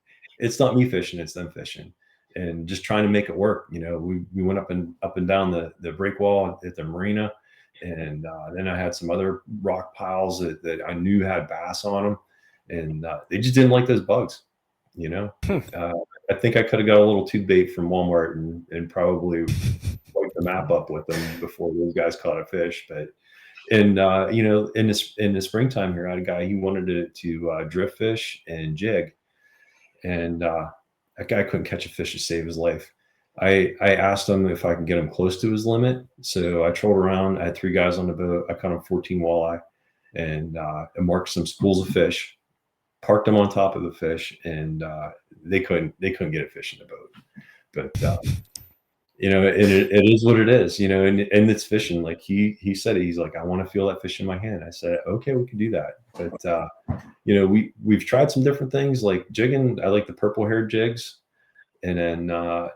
not me fishing, it's them fishing. and just trying to make it work. You know, we went up and down the break wall at the marina, and then I had some other rock piles that I knew had bass on them, and they just didn't like those bugs. You know, I think I could have got a little tube bait from Walmart and probably wiped the map up with them before those guys caught a fish. But and you know, in the springtime here, I had a guy, he wanted to drift fish and jig, and that guy couldn't catch a fish to save his life. I asked him if I could get him close to his limit, so I trolled around. I had 3 guys on the boat. I caught him 14 walleye, and I marked some schools of fish, parked them on top of the fish, and they couldn't get a fish in the boat. But you know, and it is what it is, you know, and it's fishing. Like he said, he's like, I want to feel that fish in my hand. I said, okay, we can do that. But you know, we've tried some different things like jigging. I like the purple haired jigs. And then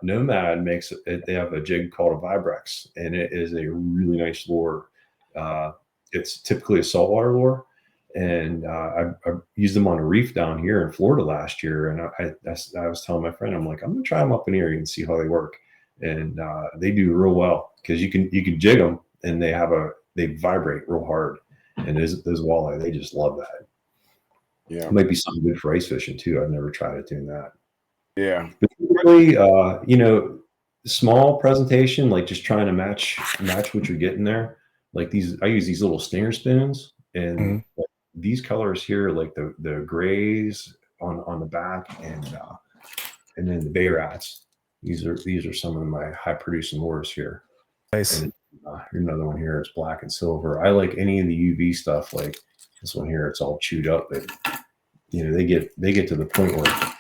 Nomad makes it, they have a jig called a Vibrex, and it is a really nice lure. It's typically a saltwater lure. And I used them on a reef down here in Florida last year. And I was telling my friend, I'm like, I'm going to try them up in Erie and see how they work. And they do real well because you can jig them, and they vibrate real hard. And those walleye, they just love that. Yeah, it might be something good for ice fishing too. I've never tried it doing that. Yeah, but typically, you know, small presentation, like just trying to match what you're getting there. Like I use these little stinger spoons, and like these colors here, like the grays on the back, and then the bay rats. These are some of my high producing lures here. Nice. And, here's another one here. It's black and silver. I like any of the UV stuff. Like this one here, it's all chewed up. But you know, they get to the point where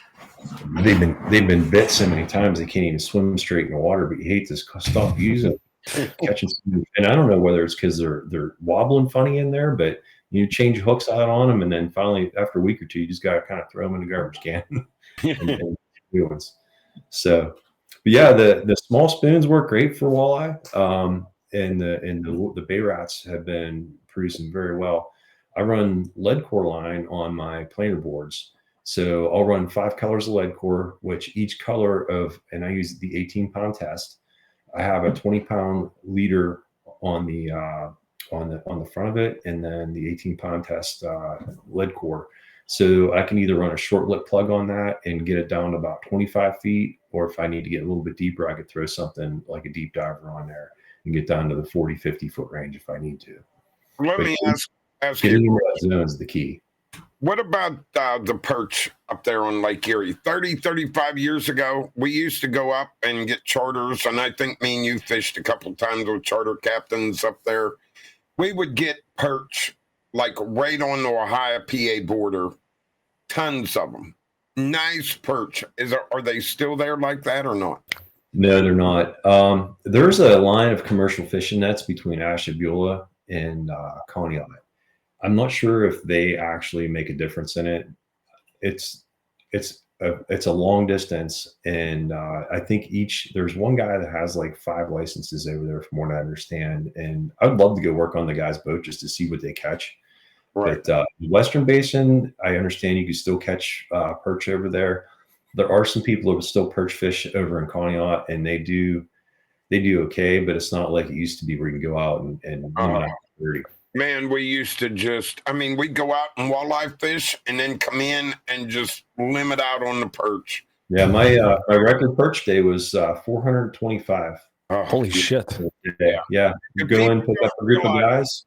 they've been bit so many times they can't even swim straight in the water. But you hate this stuff using catching. And I don't know whether it's because they're wobbling funny in there, but you change hooks out on them, and then finally after a week or two, you just got to kind of throw them in the garbage can and new ones. So. But yeah, the small spoons work great for walleye, and the bay rats have been producing very well. I run lead core line on my planer boards, so I'll run 5 colors of lead core, which each color and I use the 18-pound test. I have a 20-pound leader on the front of it, and then the 18-pound test lead core. So I can either run a short lip plug on that and get it down to about 25 feet, or if I need to get a little bit deeper, I could throw something like a deep diver on there and get down to the 40, 50 foot range if I need to. Let me ask getting you. in that zone is the key. What about the perch up there on Lake Erie? 30, 35 years ago, we used to go up and get charters, and I think me and you fished a couple times with charter captains up there. We would get perch like right on the Ohio PA border, tons of them. Nice perch. Are they still there like that or not? No, they're not. There's a line of commercial fishing nets between Ashtabula and Conneaut. I'm not sure if they actually make a difference in it. It's a long distance, and I think there's one guy that has like 5 licenses over there, from what I understand. And I'd love to go work on the guy's boat just to see what they catch. Right. But Western Basin, I understand you can still catch perch over there. There are some people who still perch fish over in Conneaut, and they do okay, but it's not like it used to be where you can go out and limit out 30. Man, we used to we'd go out and walleye fish and then come in and just limit out on the perch. Yeah, my record perch day was 425. Oh, Holy shit. Yeah. You go in, pick up a group of guys,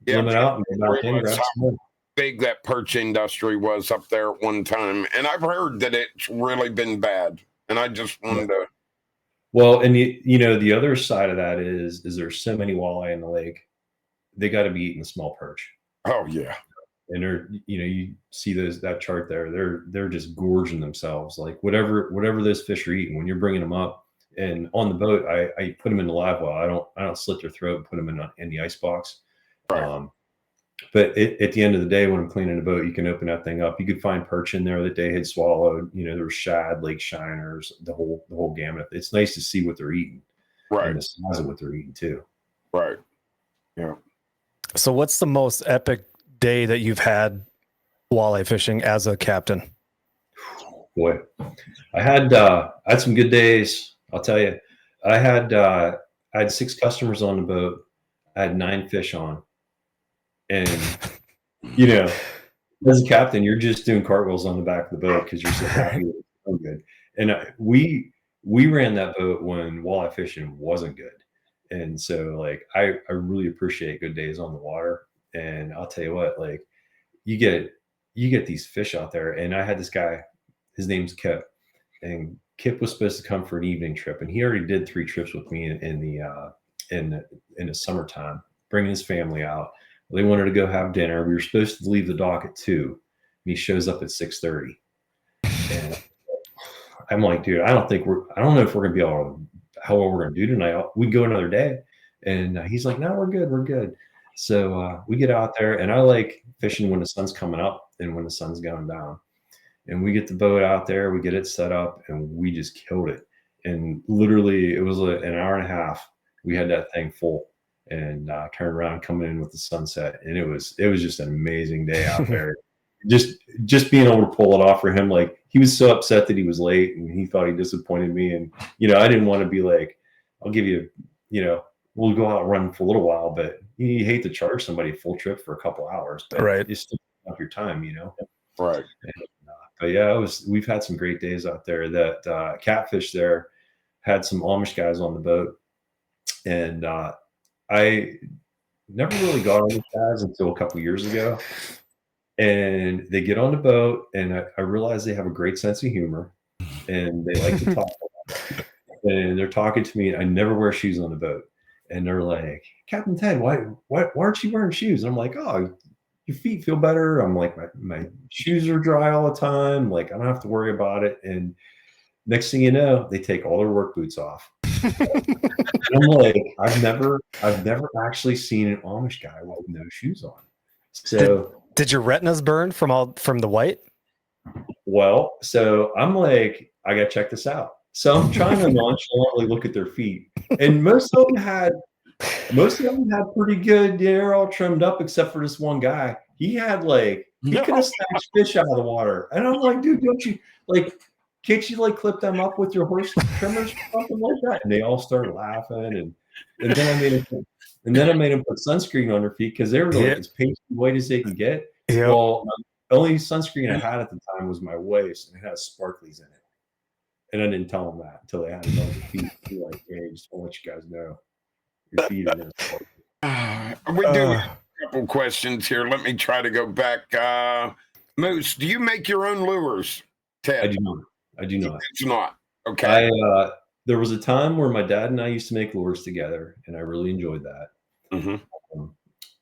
limit out, and go back in, grab some more. Big that perch industry was up there at one time, and I've heard that it's really been bad, and I just wanted to. Well, and you know, the other side of that is there's so many walleye in the lake, they got to be eating the small perch. Oh yeah, and they're, you know, you see that chart there, they're just gorging themselves, like whatever those fish are eating when you're bringing them up. And on the boat, I put them in the live well. I don't slit their throat and put them in the ice box. Right. But at the end of the day, when I'm cleaning the boat, you can open that thing up. You could find perch in there that they had swallowed. You know, there was shad, lake shiners, the whole gamut. It's nice to see what they're eating, right? And the size of what they're eating too. Right. Yeah. So, what's the most epic day that you've had walleye fishing as a captain? boy, I had some good days. I'll tell you. I had 6 customers on the boat. I had 9 fish on, and you know, as a captain, you're just doing cartwheels on the back of the boat because you're so happy it's so good. And we ran that boat when walleye fishing wasn't good, and so like I really appreciate good days on the water. And I'll tell you what, like you get these fish out there. And I had this guy, his name's Kip, and Kip was supposed to come for an evening trip, and he already did 3 trips with me in the summertime, bringing his family out. They wanted to go have dinner. We were supposed to leave the dock at 2, and he shows up at 6:30. And I'm like, dude, I don't know if we're gonna be able to, how well we're gonna do tonight. We go another day. And he's like, no, we're good. So we get out there, and I like fishing when the sun's coming up and when the sun's going down. And we get the boat out there, we get it set up, and we just killed it. And literally, it was an hour and a half. We had that thing full, and turned around, coming in with the sunset, and it was just an amazing day out there. just being able to pull it off for him. Like, he was so upset that he was late, and he thought he disappointed me. And I didn't want to be like, I'll give you, we'll go out and run for a little while, but you hate to charge somebody a full trip for a couple hours, but Right. you still have your time, Right. And, but yeah, we've had some great days out there. That catfish there had some Amish guys on the boat, and I never really got on these guys until a couple years ago. And they get on the boat, and I realize they have a great sense of humor, and they like to talk. And they're talking to me. I never wear shoes on the boat, and they're like, "Captain Ted, why aren't you wearing shoes?" And I'm like, "Oh, your feet feel better." I'm like, my shoes are dry all the time. Like, I don't have to worry about it. And next thing you know, they take all their work boots off. I'm like, I've never actually seen an Amish guy with no shoes on. So did your retinas burn from the white? Well, so I'm like, I gotta check this out. So I'm trying to nonchalantly look at their feet, and most of them had pretty good. They're all trimmed up except for this one guy. He had he could have snatched fish out of the water, and I'm like, dude, don't you can't you clip them up with your horse trimmers or something like that? And they all started laughing, and then I made them put sunscreen on their feet because they were as pasty white as they can get. Yep. Well, the only sunscreen I had at the time was my waist, and it had sparklies in it. And I didn't tell them that until they had it on their feet. Like, hey, just want to let you guys know your feet are going to We do have a couple questions here. Let me try to go back. Moose, do you make your own lures, Ted? I do not. It's not. Okay. There was a time where my dad and I used to make lures together, and I really enjoyed that. Mm-hmm.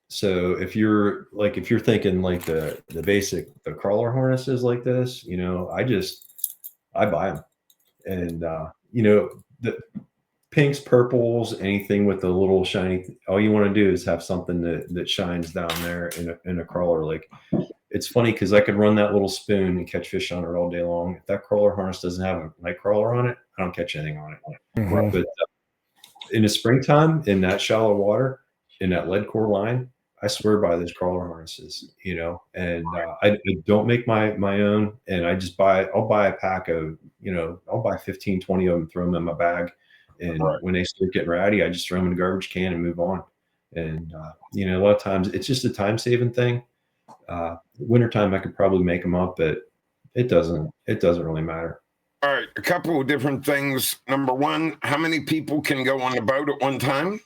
So if you're thinking the basic, the crawler harnesses like this, I buy them. And the pinks, purples, anything with a little shiny, all you want to do is have something that shines down there in a crawler. Like, it's funny because I could run that little spoon and catch fish on it all day long. If that crawler harness doesn't have a night crawler on it, I don't catch anything on it. Mm-hmm. But in the springtime, in that shallow water, in that lead core line, I swear by those crawler harnesses, and I don't make my own, and I'll buy a pack of, I'll buy 15, 20 of them, throw them in my bag. And when they start getting ratty, I just throw them in a garbage can and move on. And, a lot of times it's just a time saving thing. Wintertime, I could probably make them up, but it doesn't really matter. All right. A couple of different things. Number one, how many people can go on the boat at one time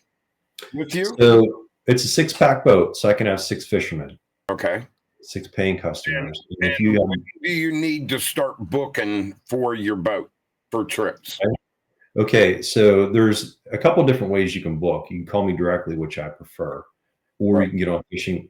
with you? So it's a 6-pack boat, so I can have 6 fishermen. Okay. 6 paying customers. And if you do you need to start booking for your boat for trips? Okay, so there's a couple different ways you can book. You can call me directly, which I prefer, or you can get on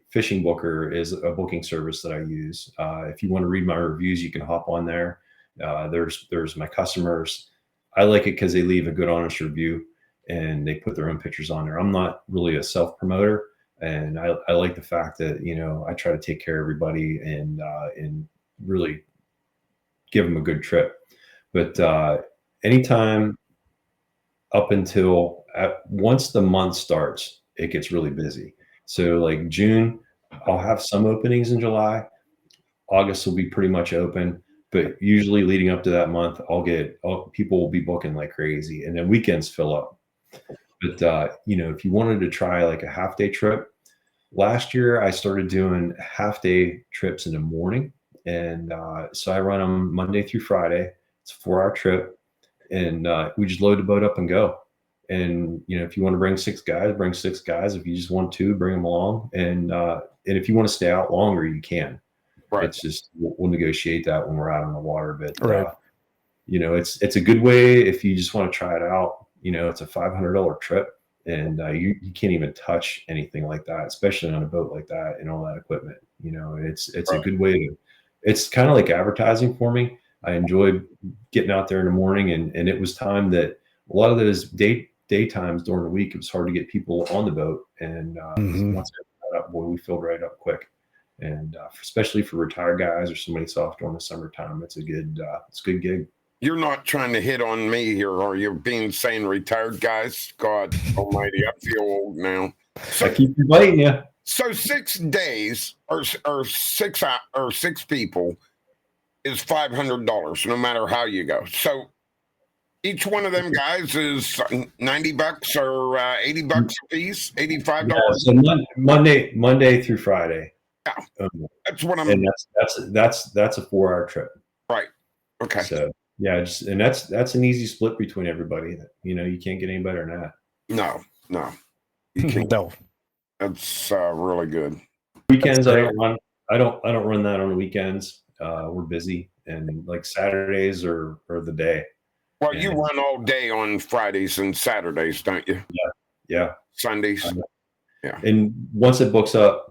Fishing Booker is a booking service that I use. If you want to read my reviews, you can hop on there. There's my customers. I like it because they leave a good, honest review, and they put their own pictures on there. I'm not really a self-promoter, and I like the fact that I try to take care of everybody and really give them a good trip. But anytime up until once the month starts, it gets really busy. So like June, I'll have some openings in July. August will be pretty much open. But usually leading up to that month, people will be booking like crazy, and then weekends fill up. But if you wanted to try like a half day trip, last year I started doing half day trips in the morning, and so I run them Monday through Friday. It's a 4-hour trip, and we just load the boat up and go. And if you want to bring 6 guys, bring 6 guys. If you just want 2, bring them along. And if you want to stay out longer, you can. Right. It's just we'll negotiate that when we're out on the water. But Right. it's a good way if you just want to try it out. It's a $500 trip, and you can't even touch anything like that, especially on a boat like that and all that equipment. It's Right. a good way to. It's kind of like advertising for me. I enjoyed getting out there in the morning, and it was time that a lot of those daytimes during the week, it was hard to get people on the boat. And once I got that up, boy, we filled right up quick. And especially for retired guys or somebody soft during the summertime, it's a good gig. You're not trying to hit on me here, are you? Saying retired guys? God almighty, I feel old now. So, I keep inviting you. So 6 days or 6 people is $500, no matter how you go. So each one of them guys is $90 or $80 a piece, $85. Yeah, so Monday through Friday. Yeah, that's what I'm. And that's a 4-hour trip. Right. Okay. So yeah, and that's an easy split between everybody. You can't get any better than that. No, you can't. No. That's really good. Weekends I don't run that on the weekends. We're busy, and like Saturdays are the day. Well, you run all day on Fridays and Saturdays, don't you? Yeah. Sundays. Yeah. And once it books up,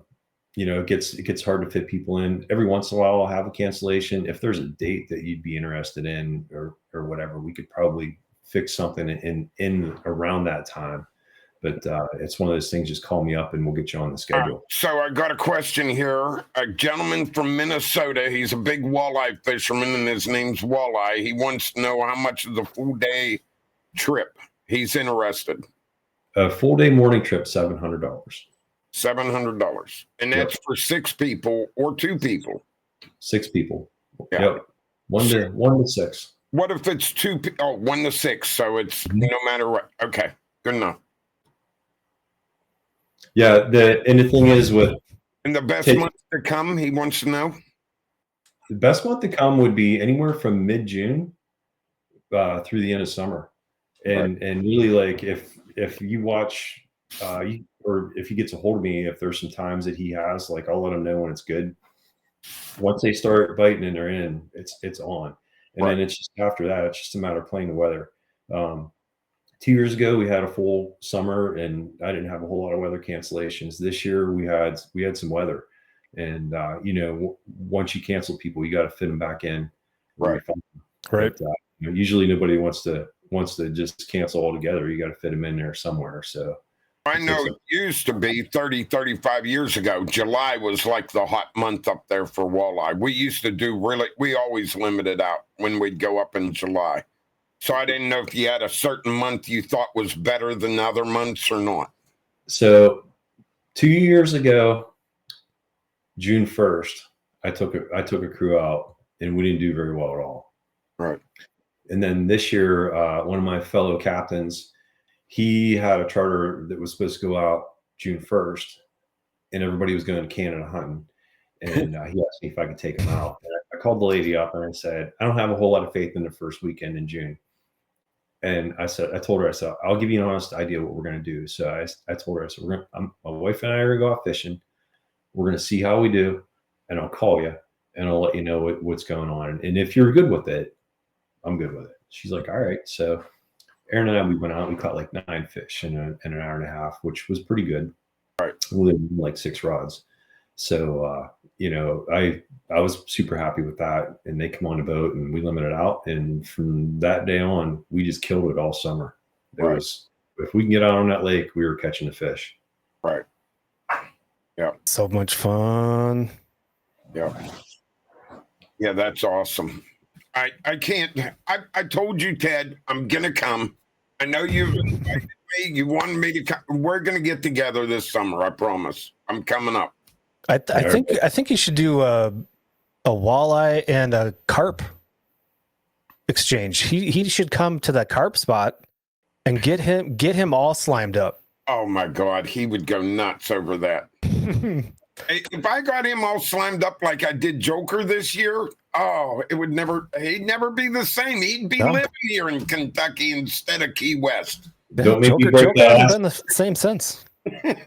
it gets hard to fit people in. Every once in a while, I'll have a cancellation. If there's a date that you'd be interested in, or whatever, we could probably fix something in around that time. But it's one of those things. Just call me up, and we'll get you on the schedule. So I got a question here. A gentleman from Minnesota. He's a big walleye fisherman, and his name's Walleye. He wants to know how much is a full day trip. He's interested. A full day morning trip, $700. $700, and that's for 6 people or 2 people. 6 people. Yeah. Yep. One to 6. What if it's 2? 1 to 6. So it's no matter what. Okay, good enough. Yeah. The thing is and the best month to come, he wants to know. The best month to come would be anywhere from mid-June through the end of summer, and really, like, if you watch or if he gets a hold of me, if there's some times that he has, like, I'll let him know when it's good. Once they start biting and they're in, it's on. And then it's just after that, it's just a matter of playing the weather. 2 years ago, we had a full summer, and I didn't have a whole lot of weather cancellations. This year, we had some weather, and once you cancel people, you got to fit them back in. Right. Right. But, usually, nobody wants to just cancel altogether. You got to fit them in there somewhere. So I know it used to be 30, 35 years ago. July was like the hot month up there for walleye. We used to we always limited out when we'd go up in July. So I didn't know if you had a certain month you thought was better than other months or not. So 2 years ago, June 1st, I took a crew out, and we didn't do very well at all. Right. And then this year, one of my fellow captains, he had a charter that was supposed to go out June 1st, and everybody was going to Canada hunting. And he asked me if I could take him out. And I called the lady up and I said, I don't have a whole lot of faith in the first weekend in June. And I told her, I'll give you an honest idea of what we're going to do. So I told her, I said, my wife and I are going to go out fishing. We're going to see how we do, and I'll call you, and I'll let you know what's going on. And if you're good with it, I'm good with it. She's like, all right. So Aaron and I, we went out, we caught like 9 fish in an hour and a half, which was pretty good. Right. We had like 6 rods. So, I was super happy with that, and they come on the boat and we limited out. And from that day on, we just killed it all summer. If we can get out on that lake, we were catching the fish. Right. Yeah. So much fun. Yeah. Yeah. That's awesome. I can't, I told you, Ted, I'm going to come. I know you wanted me to come. We're going to get together this summer. I promise. I'm coming up. I think you should do a walleye and a carp exchange. He should come to that carp spot and get him all slimed up. Oh my God, he would go nuts over that. If I got him all slimed up like I did Joker this year, he'd never be the same. He'd be living here in Kentucky instead of Key West. Don't make me break Joker that hasn't ass. been the same since.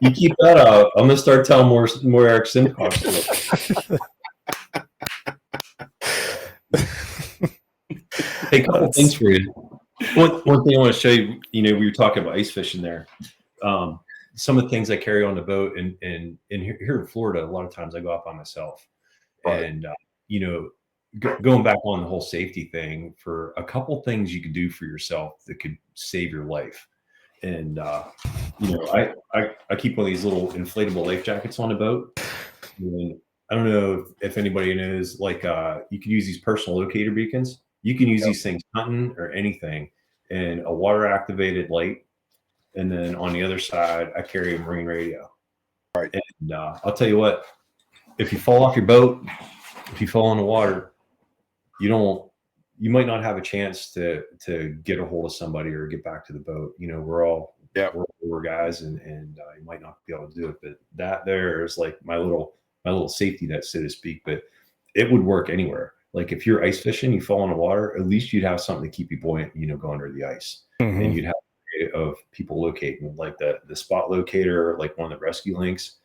You keep that up. I'm gonna start telling more Eric Simcox stories. Hey, a couple things for you. One thing I want to show you. You know, we were talking about ice fishing there. Some of the things I carry on the boat, and here in Florida, a lot of times I go out by myself, Right. and you know, going back on the whole safety thing, for a couple things you could do for yourself that could save your life. And you know, I keep one of these little inflatable life jackets on the boat. And I don't know if anybody knows, like you can use these personal locator beacons. You can use these things hunting or anything, and a water activated light. And then on the other side, I carry a marine radio. Right. And I'll tell you what, if you fall off your boat, if you fall in the water, you might not have a chance to get a hold of somebody or get back to the boat. You know, we're guys, and you might not be able to do it. But that there is like my little safety net, so to speak. But it would work anywhere. Like if you're ice fishing, you fall in the water, at least you'd have something to keep you buoyant, you know, go under the ice. Mm-hmm. And you'd have a way of people locating, like the spot locator, like one of the rescue links.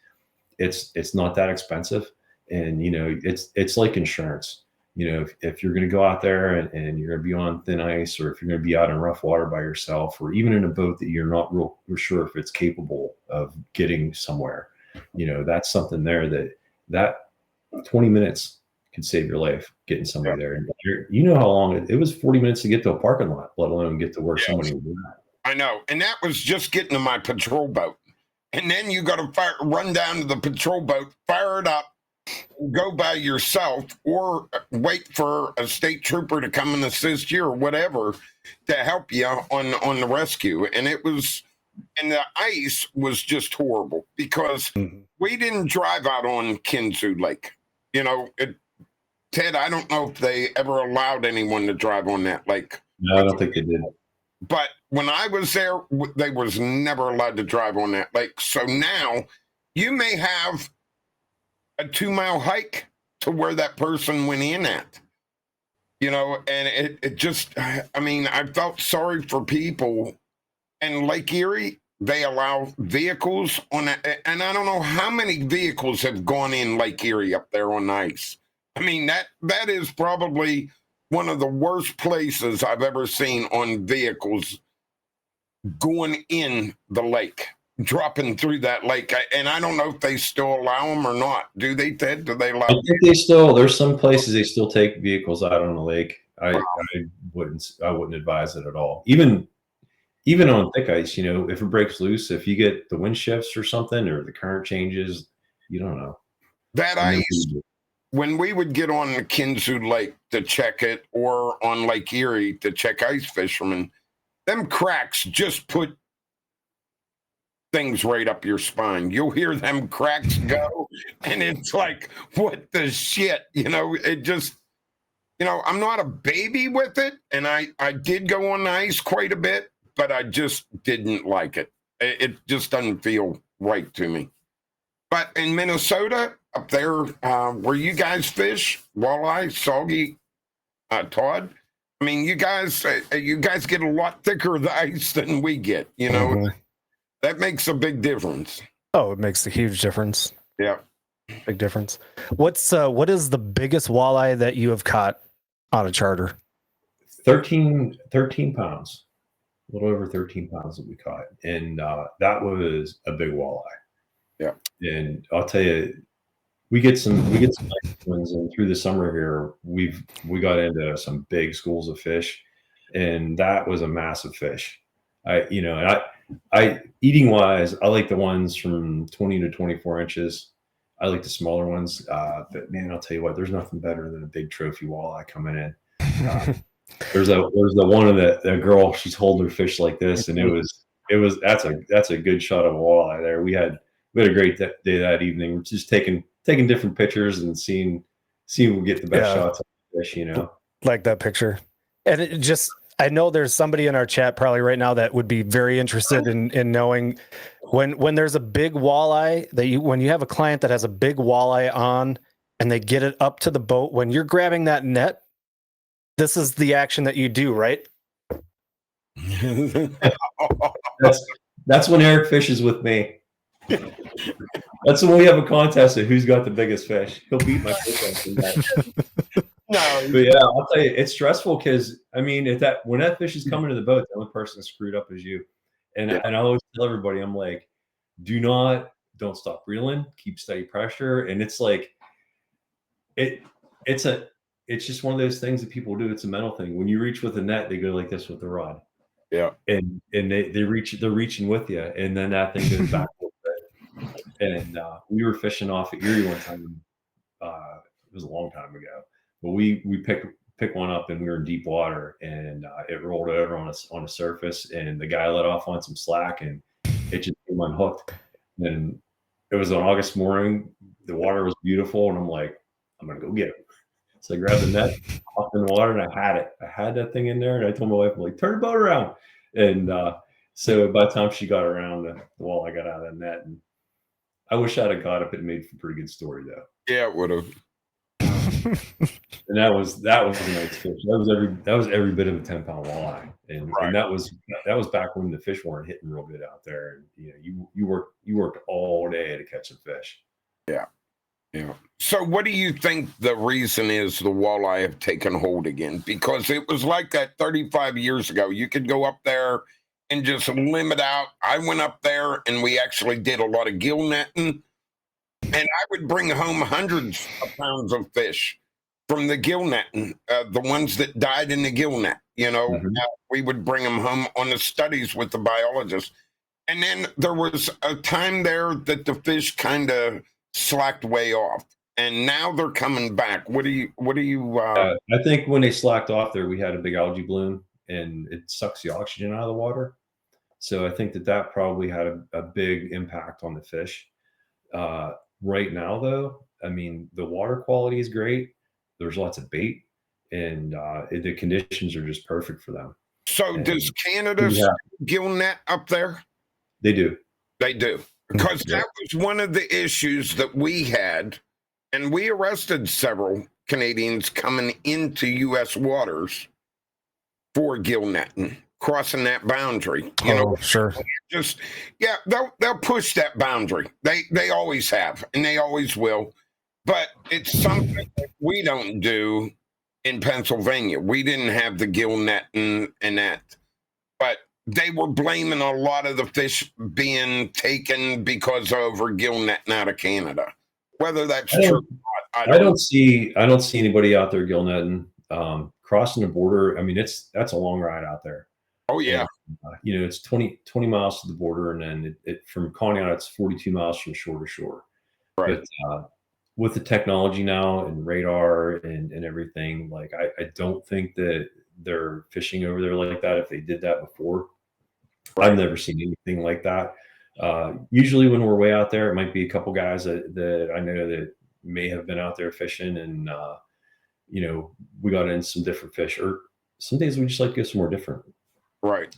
It's not that expensive. And you know, it's like insurance. You know, if you're going to go out there and you're going to be on thin ice, or if you're going to be out in rough water by yourself, or even in a boat that you're not real sure if it's capable of getting somewhere, you know, that's something there that 20 minutes could save your life getting somebody there. And you know how long it was 40 minutes to get to a parking lot, let alone get to where somebody was at. I know. And that was just getting to my patrol boat. And then you got to run down to the patrol boat, fire it up, go by yourself, or wait for a state trooper to come and assist you or whatever to help you on the rescue. And the ice was just horrible because we didn't drive out on Kinzua Lake. You know, Ted, I don't know if they ever allowed anyone to drive on that lake. No, I don't think they did. But when I was there, they was never allowed to drive on that lake. So now you may have a 2-mile hike to where that person went in at, you know, and it just, I mean, I felt sorry for people. And Lake Erie, they allow vehicles on that. And I don't know how many vehicles have gone in Lake Erie up there on ice. I mean, that is probably one of the worst places I've ever seen on vehicles going in the lake, dropping through that lake. And I don't know if they still allow them or not. Do they, Ted? Do they allow? I think there's some places they still take vehicles out on the lake. I wouldn't advise it at all. Even on thick ice, you know, if it breaks loose, if you get the wind shifts or something, or the current changes, you don't know. That ice, when we would get on the Kinzua Lake to check it, or on Lake Erie to check ice fishermen, them cracks just put things right up your spine. You'll hear them cracks go, and it's like, what the shit? You know, it just, you know, I'm not a baby with it, and I did go on the ice quite a bit, but I just didn't like it. It just doesn't feel right to me. But in Minnesota, up there where you guys fish, walleye, soggy, Todd, I mean, you guys get a lot thicker of the ice than we get, you know. Mm-hmm. That makes a big difference. Oh, it makes a huge difference. Yeah. Big difference. What is the biggest walleye that you have caught on a charter? 13 pounds, a little over 13 pounds that we caught. And that was a big walleye. Yeah. And I'll tell you, we get some nice ones, and through the summer here, we got into some big schools of fish, and that was a massive fish. I eating wise, I like the ones from 20 to 24 inches. I like the smaller ones, but man, I'll tell you what, there's nothing better than a big trophy walleye coming in. There's the one of the girl, she's holding her fish like this, and that's a good shot of a walleye there. We had a great day that evening. We're just taking different pictures and seeing see who will get the best Yeah. shots of the fish, you know. Like that picture. And it just, I know there's somebody in our chat probably right now that would be very interested in knowing when there's a big walleye when you have a client that has a big walleye on and they get it up to the boat, when you're grabbing that net, this is the action that you do, right? That's when Eric fishes with me. That's when we have a contest of who's got the biggest fish. He'll beat my fish on that. No, But yeah, I'll tell you, it's stressful because I mean, when that fish is coming to the boat, the only person screwed up is you. And I always tell everybody, I'm like, don't stop reeling, keep steady pressure. And it's like it's just one of those things that people do. It's a mental thing. When you reach with a net, they go like this with the rod. Yeah. And they're reaching with you, and then that thing goes back a little bit. And we were fishing off at Erie one time. It was a long time ago, but we picked one up, and we were in deep water, and it rolled over on a surface, and the guy let off on some slack, and it just came unhooked. And it was an August morning. The water was beautiful, and I'm like, I'm gonna go get him. So I grabbed the net, hopped in the water, and I had it. I had that thing in there, and I told my wife, I'm like, turn the boat around. And so by the time she got around, the walleye got out of the net. And I wish I'd have got up. It made for a pretty good story, though. Yeah, it would have. And that was a nice fish. That was every bit of a 10-pound walleye, and that was back when the fish weren't hitting real good out there. And you worked all day to catch a fish. Yeah. Yeah. So what do you think the reason is the walleye have taken hold again? Because it was like that 35 years ago. You could go up there and just limit out. I went up there and we actually did a lot of gill netting, and I would bring home hundreds of pounds of fish from the gill netting, the ones that died in the gill net. We would bring them home on the studies with the biologists. And then there was a time there that the fish kind of slacked way off, and now they're coming back. What do you I think when they slacked off there, we had a big algae bloom, and it sucks the oxygen out of the water. So I think that probably had a big impact on the fish. Right now, though, I mean, the water quality is great. There's lots of bait, and the conditions are just perfect for them. So does Canada gill net up there? They do. They do. Because that was one of the issues that we had, and we arrested several Canadians coming into U.S. waters for gill netting, crossing that boundary. Sure. They'll push that boundary. They always have, and they always will. But it's something that we don't do in Pennsylvania. We didn't have the gill netting and that, but they were blaming a lot of the fish being taken because of over gill netting out of Canada. Whether that's true or not, I don't see anybody out there gill netting. Crossing the border, I mean, that's a long ride out there. Oh yeah. And, it's 20 miles to the border, and then it from Conneaut, it's 42 miles from shore to shore. Right. But with the technology now and radar and everything, like I don't think that they're fishing over there like that. If they did that before, I've never seen anything like that. Usually when we're way out there, it might be a couple guys that I know that may have been out there fishing, and we got in some different fish, or some days we just like to go somewhere different. Right.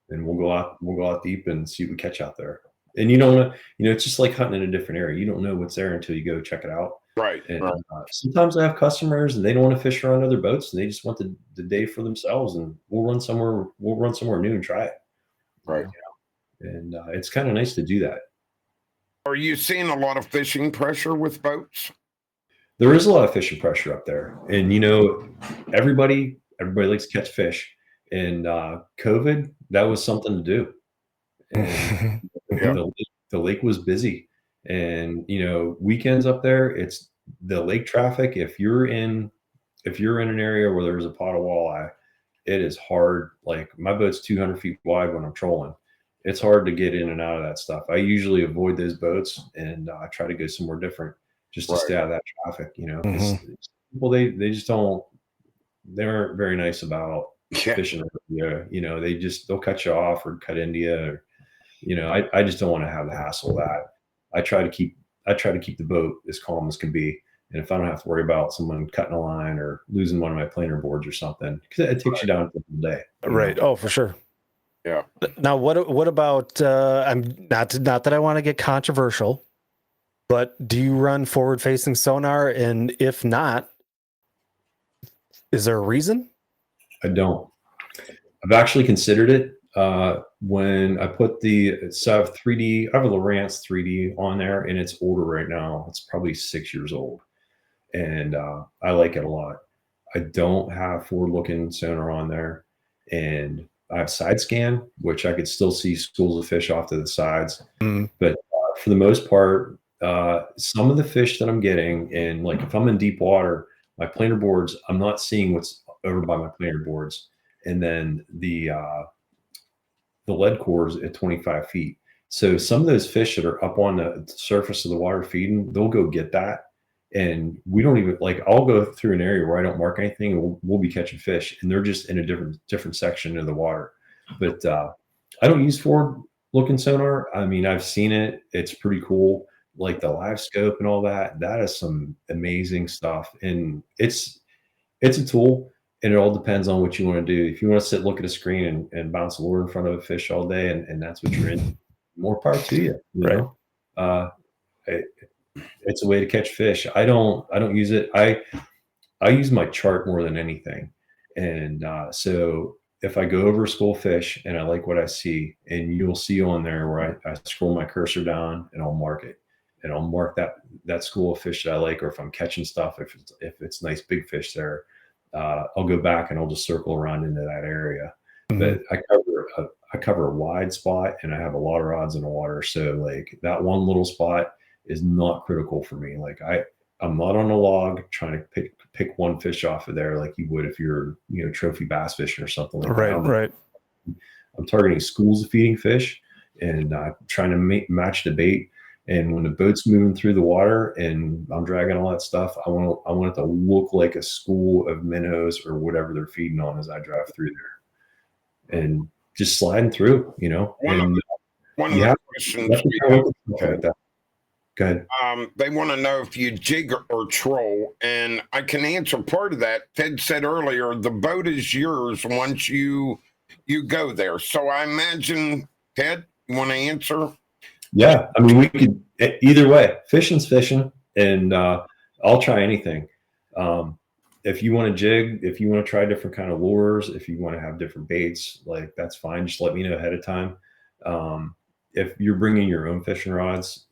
And we'll go out deep and see what we catch out there. And you don't know, it's just like hunting in a different area. You don't know what's there until you go check it out. Right. And sometimes I have customers and they don't want to fish around other boats, and they just want the day for themselves, and we'll run somewhere new and try it. Right. And it's kind of nice to do that. Are you seeing a lot of fishing pressure with boats? There is a lot of fishing pressure up there, and everybody likes to catch fish. And COVID, that was something to do. And the lake was busy, and weekends up there, it's the lake traffic. If you're in an area where there's a pot of walleye, it is hard. Like my boat's 200 feet wide when I'm trolling. It's hard to get in and out of that stuff. I usually avoid those boats, and I try to go somewhere different just to stay out of that traffic. People they just don't. They aren't very nice about fishing. They'll cut you off or cut into you. Or, I just don't want to have the hassle of that. I try to keep the boat as calm as can be, And if I don't have to worry about someone cutting a line or losing one of my planer boards or something, because it takes you down for the day. Right. Oh, for sure. Yeah. Now, what about? I'm not that I want to get controversial, but do you run forward-facing sonar? And if not, is there a reason? I don't. I've actually considered it. When I put I have 3D, I have a Lowrance 3D on there, and it's older right now. It's probably 6 years old, and I like it a lot. I don't have forward-looking sonar on there, and I have side scan, which I could still see schools of fish off to the sides. But for the most part, some of the fish that I'm getting, and like if I'm in deep water, my planer boards, I'm not seeing what's over by my planer boards, and then the lead cores at 25 feet. So some of those fish that are up on the surface of the water feeding, they'll go get that. And we don't even I'll go through an area where I don't mark anything, and we'll be catching fish, and they're just in a different section of the water. But I don't use forward looking sonar. I mean, I've seen it. It's pretty cool. Like the live scope and all that. That is some amazing stuff. And it's a tool. And it all depends on what you want to do. If you want to sit, look at a screen and bounce a lure in front of a fish all day, and that's what you're in, more power to you. You know, it's a way to catch fish. I don't use it. I use my chart more than anything. And so if I go over a school of fish and I like what I see, and you'll see on there where I scroll my cursor down and I'll mark it, and I'll mark that school of fish that I like, or if I'm catching stuff, if it's nice big fish there. I'll go back and I'll just circle around into that area. But I cover a wide spot, and I have a lot of rods in the water. So like that one little spot is not critical for me. Like I'm not on a log trying to pick one fish off of there like you would if you're trophy bass fishing or something like that. Right. I'm targeting schools of feeding fish, and trying to match the bait. And when the boat's moving through the water and I'm dragging all that stuff, I want it to look like a school of minnows or whatever they're feeding on as I drive through there, and just sliding through. One of the questions we have. Go ahead. They want to know if you jig or troll, and I can answer part of that. Ted said earlier, the boat is yours once you go there. So I imagine, Ted, you want to answer? Yeah, I mean, we could either way. Fishing's fishing, and I'll try anything. If you want to jig, if you want to try different kind of lures, if you want to have different baits, like that's fine. Just let me know ahead of time. If you're bringing your own fishing rods,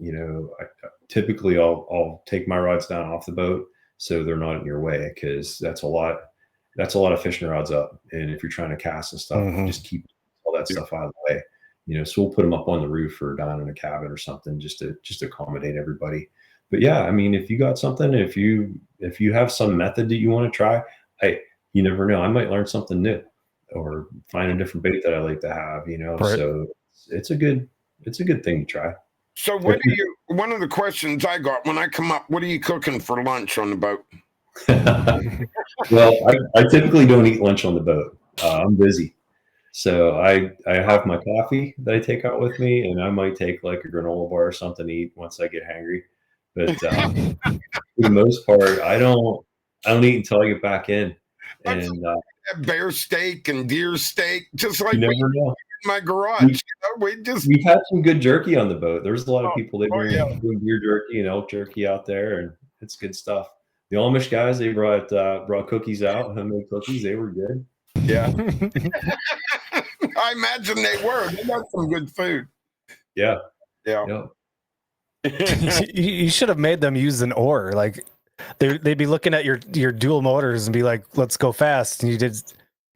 typically I'll take my rods down off the boat so they're not in your way, because that's a lot of fishing rods up. And if you're trying to cast and stuff, just keep all that stuff out of the way. So we'll put them up on the roof or down in a cabin or something just to accommodate everybody. But yeah, I mean, if you got something, if you have some method that you want to try, you never know. I might learn something new or find a different bait that I like to have, Right. So it's a good thing to try. So one of the questions I got when I come up, what are you cooking for lunch on the boat? Well, I typically don't eat lunch on the boat. I'm busy. So I have my coffee that I take out with me, and I might take like a granola bar or something to eat once I get hangry. But for the most part, I don't eat until I get back in. And Bear steak and deer steak, just like you never know. in my garage. We've had some good jerky on the boat. There's a lot of people that doing deer jerky and elk jerky out there, and it's good stuff. The Amish guys, they brought cookies out, homemade cookies. They were good. Yeah. I imagine they were. They got some good food. Yeah. You should have made them use an oar. Like they'd be looking at your dual motors and be like, "Let's go fast." And you did.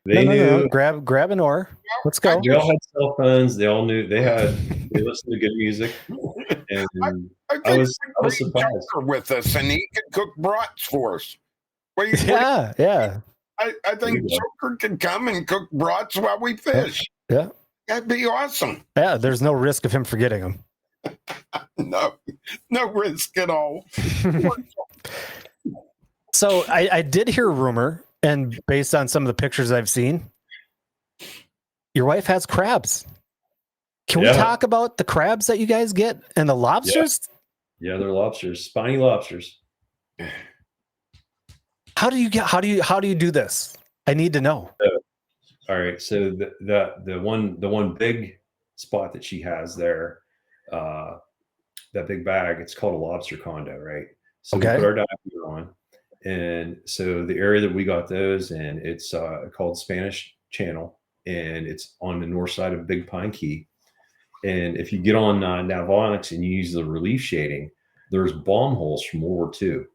No. Grab an oar. Let's go. They all had cell phones. They all knew. They listened to good music. And I was surprised. With us, and he could cook brats for us. Yeah. I think Joker can come and cook brats while we fish. Yeah. That'd be awesome. Yeah, there's no risk of him forgetting them. No risk at all. So I did hear a rumor, and based on some of the pictures I've seen, your wife has crabs. Can we talk about the crabs that you guys get and the lobsters? Yeah, they're lobsters, spiny lobsters. How do you do this? I need to know. All right. So the one big spot that she has there, that big bag, it's called a lobster condo, right? So we Okay. put our dive gear on, and so the area that we got those in, it's called Spanish Channel, and it's on the north side of Big Pine Key. And if you get on Navionics and you use the relief shading, there's bomb holes from World War II.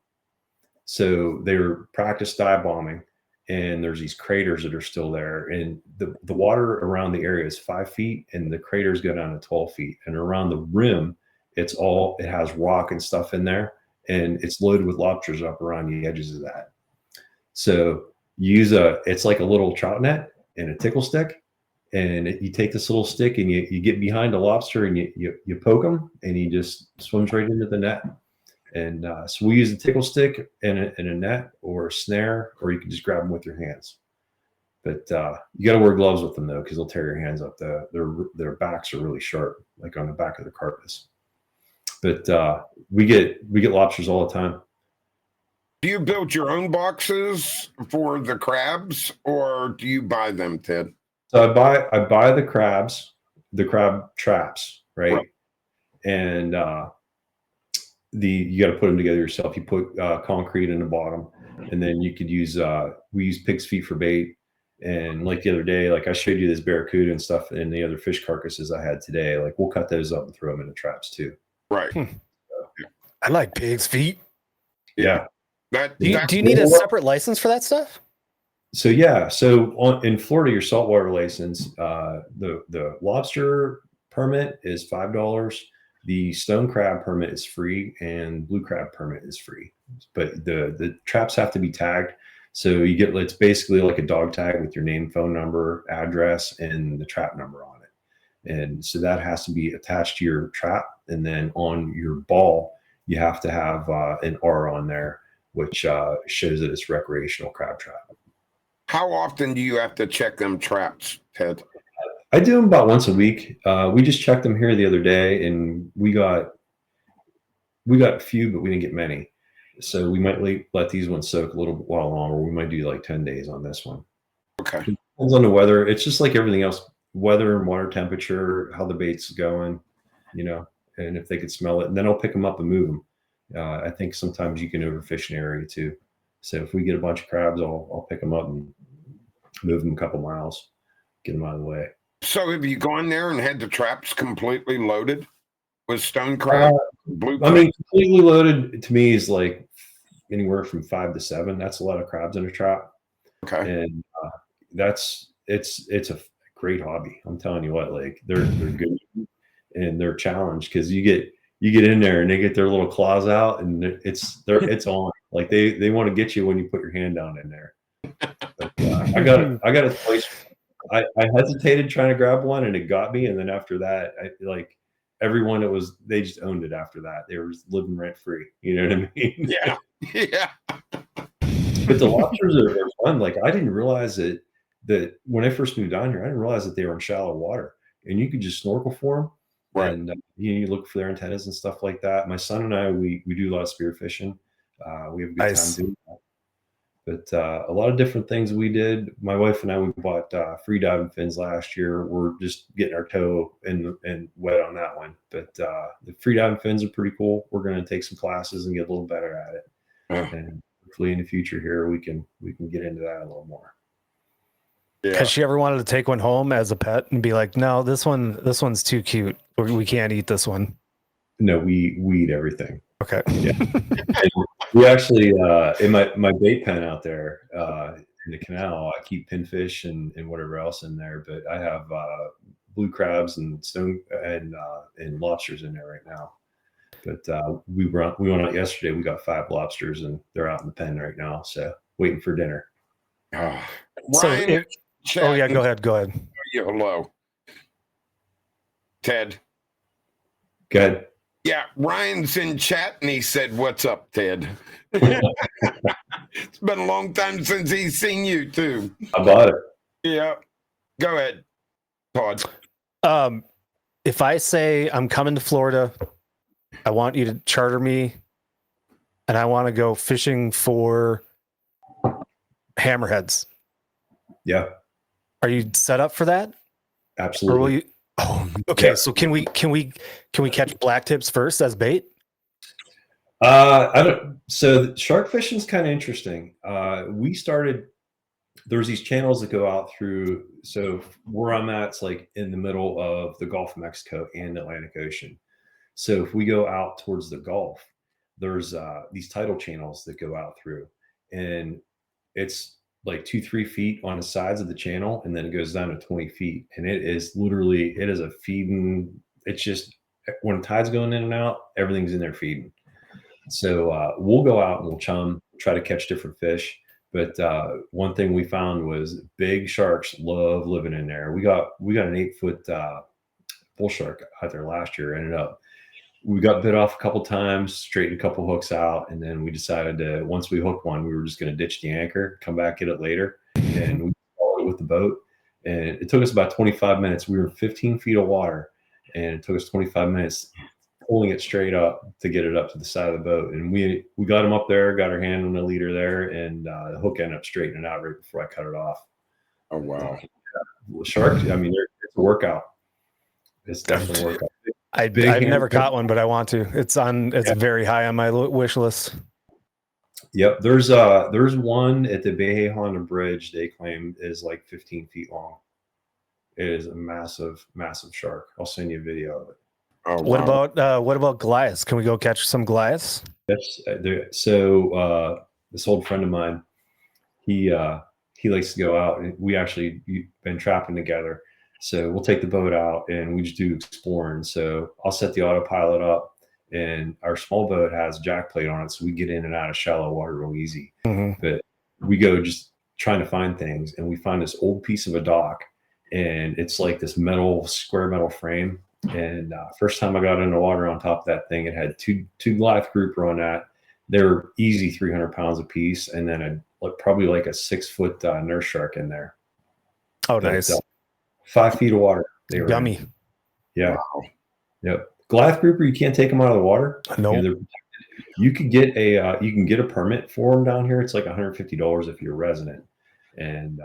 So they were practice dive bombing, and there's these craters that are still there. And the water around the area is 5 feet, and the craters go down to 12 feet. And around the rim, it has rock and stuff in there, and it's loaded with lobsters up around the edges of that. So it's like a little trout net and a tickle stick. And you take this little stick and you get behind a lobster and you poke them, and he just swims right into the net. And so we use a tickle stick and a net or a snare, or you can just grab them with your hands. But you got to wear gloves with them though, because they'll tear your hands up. Their backs are really sharp, like on the back of their carcass. But we get lobsters all the time. Do you build your own boxes for the crabs, or do you buy them, Ted? So I buy the crabs, the crab traps, right? And you got to put them together yourself. You put concrete in the bottom, and then you could use we use pig's feet for bait. And like the other day, like I showed you this barracuda and stuff, and the other fish carcasses I had today, like we'll cut those up and throw them in the traps too. Right. I like pig's feet. Yeah. Do you need a separate license for that stuff? So yeah, in Florida, your saltwater license, the lobster permit is $5. The stone crab permit is free, and blue crab permit is free. But the traps have to be tagged. So it's basically like a dog tag with your name, phone number, address, and the trap number on it. And so that has to be attached to your trap, and then on your ball, you have to have an R on there, which shows that it's recreational crab trap. How often do you have to check them traps, Ted? I do them about once a week. We just checked them here the other day, and we got a few, but we didn't get many. So we might let these ones soak a little while longer. We might do like 10 days on this one. Okay. It depends on the weather. It's just like everything else: weather and water temperature, how the bait's going, and if they could smell it. And then I'll pick them up and move them. I think sometimes you can overfish an area too. So if we get a bunch of crabs, I'll pick them up and move them a couple miles, get them out of the way. So have you gone there and had the traps completely loaded with stone crab, blue crab? I mean, completely loaded to me is like anywhere from 5 to 7. That's a lot of crabs in a trap. Okay. And it's a great hobby. I'm telling you what, like they're good, and they're challenged because you get in there and they get their little claws out, and it's on. Like they want to get you when you put your hand down in there. But, I got a place. I hesitated trying to grab one, and it got me. And then after that, everyone they just owned it after that. They were living rent free. You know what I mean? Yeah. Yeah. But the lobsters are fun. Like I didn't realize that when I first moved down here, I didn't realize that they were in shallow water, and you could just snorkel for them. Right. And you look for their antennas and stuff like that. My son and I, we do a lot of spear fishing. We have a good time doing that. But a lot of different things we did. My wife and I, we bought free diving fins last year. We're just getting our toe and wet on that one. But the free diving fins are pretty cool. We're going to take some classes and get a little better at it. And hopefully in the future here, we can get into that a little more. Yeah. Has she ever wanted to take one home as a pet and be like, no, this one's too cute. We can't eat this one? No, we eat everything. Okay. Yeah. We actually in my bait pen out there in the canal, I keep pinfish and whatever else in there, but I have blue crabs and stone and lobsters in there right now. But we went out yesterday. We got 5 lobsters, and they're out in the pen right now, so waiting for dinner. Ryan, go ahead. Hello, Ted. Good. Yeah, Ryan's in chat, and he said, "What's up, Ted?" It's been a long time since he's seen you too. I bought it. Yeah, go ahead, Todd. If I say I'm coming to Florida, I want you to charter me, and I want to go fishing for hammerheads. Yeah, Are you set up for that? Or will absolutely. you? Oh, okay. Yeah. So can we catch black tips first as bait? I don't. So shark fishing is kind of interesting. We started. There's these channels that go out through. So where I'm at, it's like in the middle of the Gulf of Mexico and Atlantic Ocean. So if we go out towards the Gulf, there's these tidal channels that go out through, and it's like 2-3 feet on the sides of the channel, and then it goes down to 20 feet, and it is a feeding. It's just when the tide's going in and out, everything's in there feeding. So we'll go out and we'll chum, try to catch different fish. But one thing we found was big sharks love living in there. We got an 8-foot bull shark out there last year. We got bit off a couple times, straightened a couple hooks out, and then we decided to, once we hooked one, we were just going to ditch the anchor, come back, get it later, and we followed it with the boat. And it took us about 25 minutes. We were in 15 feet of water, and it took us 25 minutes pulling it straight up to get it up to the side of the boat. And we got him up there, got our hand on the leader there, and the hook ended up straightening out right before I cut it off. Oh, wow. Sharks, I mean, it's a workout. It's definitely a workout. I've never caught one, but I want to. It's very high on my wish list. Yep. There's one at the Behe Honda Bridge they claim is like 15 feet long. It is a massive, massive shark. I'll send you a video of it. Oh, What wow. about Goliaths? Can we go catch some Goliaths? So this old friend of mine, he likes to go out, and we actually been trapping together. So we'll take the boat out and we just do exploring. So I'll set the autopilot up, and our small boat has a jack plate on it, so we get in and out of shallow water real easy. Mm-hmm. But we go just trying to find things, and we find this old piece of a dock, and it's like this square metal frame. And first time I got in the water on top of that thing, it had two Goliath grouper on that. They were easy 300 pounds a piece, and then probably like a 6-foot nurse shark in there. Oh, nice. 5 feet of water. They were Gummy. in. Yeah. Wow. Yep. Goliath grouper, you can't take them out of the water. No. You know, you could get a permit for them down here. It's like $150 if you're a resident, and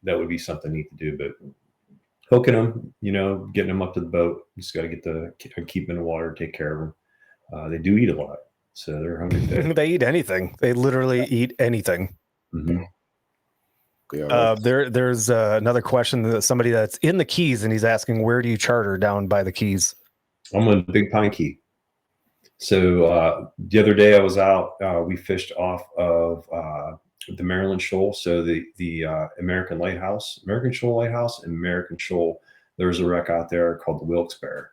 that would be something neat to do. But hooking them, getting them up to the boat, just got to keep them in the water, take care of them. They do eat a lot, so they're hungry fish. They eat anything. They literally eat anything. Mm-hmm. Yeah, There's another question that somebody that's in the Keys, and he's asking, where do you charter down by the Keys? I'm on Big Pine Key. So the other day I was out, we fished off of the Maryland Shoal. So the American Shoal Lighthouse and American Shoal, there's a wreck out there called the Wilkes-Barre.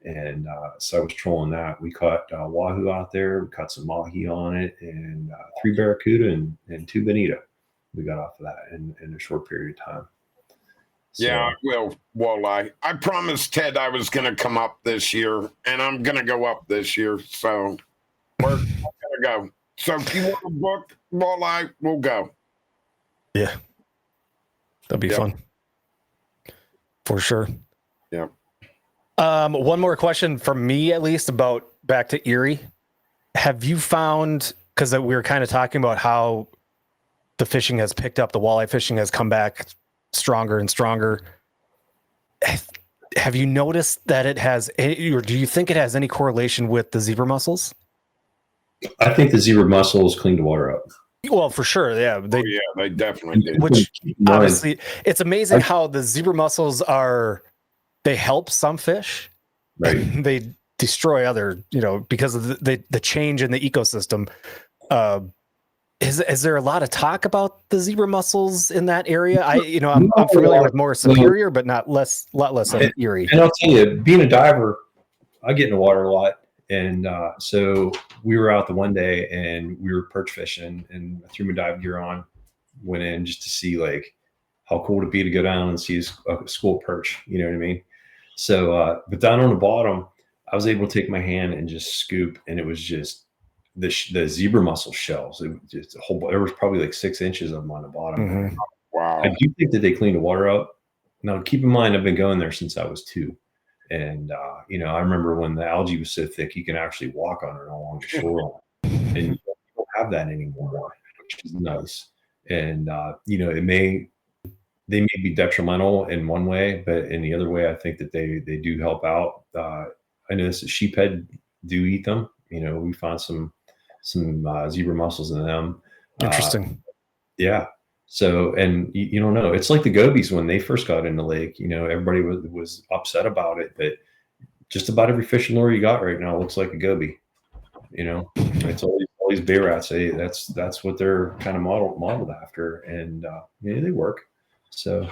And so I was trolling that. We caught wahoo out there. We caught some mahi on it, and 3 barracuda and 2 bonita. We got off of that in a short period of time. So, yeah, well, walleye. I promised Ted I was going to come up this year, and I'm going to go up this year. So we're going to go. So if you want to book walleye, we'll go. Yeah. That'd be fun. For sure. Yeah. One more question from me, at least, about back to Erie. Have you found, because we were kind of talking about how the fishing has picked up, the walleye fishing has come back stronger and stronger. Have you noticed that it has, or do you think it has any correlation with the zebra mussels? I think the zebra mussels cleaned the water up. Well, for sure, yeah. They definitely did. Which obviously, it's amazing how the zebra mussels they help some fish, right? They destroy other, because of the change in the ecosystem. Is there a lot of talk about the zebra mussels in that area? I'm familiar with more Superior, but lot less of Erie. And I'll tell you, being a diver, I get in the water a lot. And so we were out the one day and we were perch fishing, and I threw my dive gear on, went in just to see like how cool it'd be to go down and see a school perch. You know what I mean? So, but down on the bottom, I was able to take my hand and just scoop, and it was just the zebra mussel shells. It was just there was probably like 6 inches of them on the bottom. Mm-hmm. Wow. I do think that they cleaned the water up. Now, keep in mind, I've been going there since I was 2. And, I remember when the algae was so thick, you can actually walk on it along the shoreline. And you don't have that anymore, which is nice. And they may be detrimental in one way, but in the other way, I think that they do help out. I noticed that sheephead do eat them. We found some zebra mussels in them. Interesting. Yeah. So, and you don't know. It's like the gobies when they first got in the lake. Everybody was upset about it, but just about every fishing lure you got right now looks like a goby. It's all these bay rats. That's what they're kind of modeled after, and they work. So,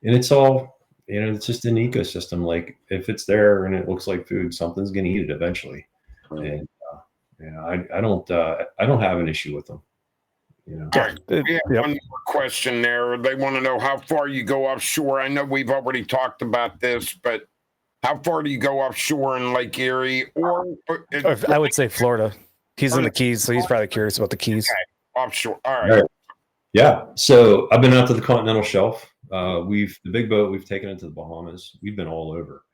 and it's all it's just an ecosystem. Like if it's there and it looks like food, something's going to eat it eventually. And I don't have an issue with them. All right. We have one more question there. They want to know how far you go offshore. I know we've already talked about this, but how far do you go offshore in Lake Erie? Or I would say Florida. He's in the Keys, so he's probably curious about the Keys. Okay. Offshore. All right. Yeah. So I've been out to the continental shelf. The big boat, we've taken it to the Bahamas. We've been all over.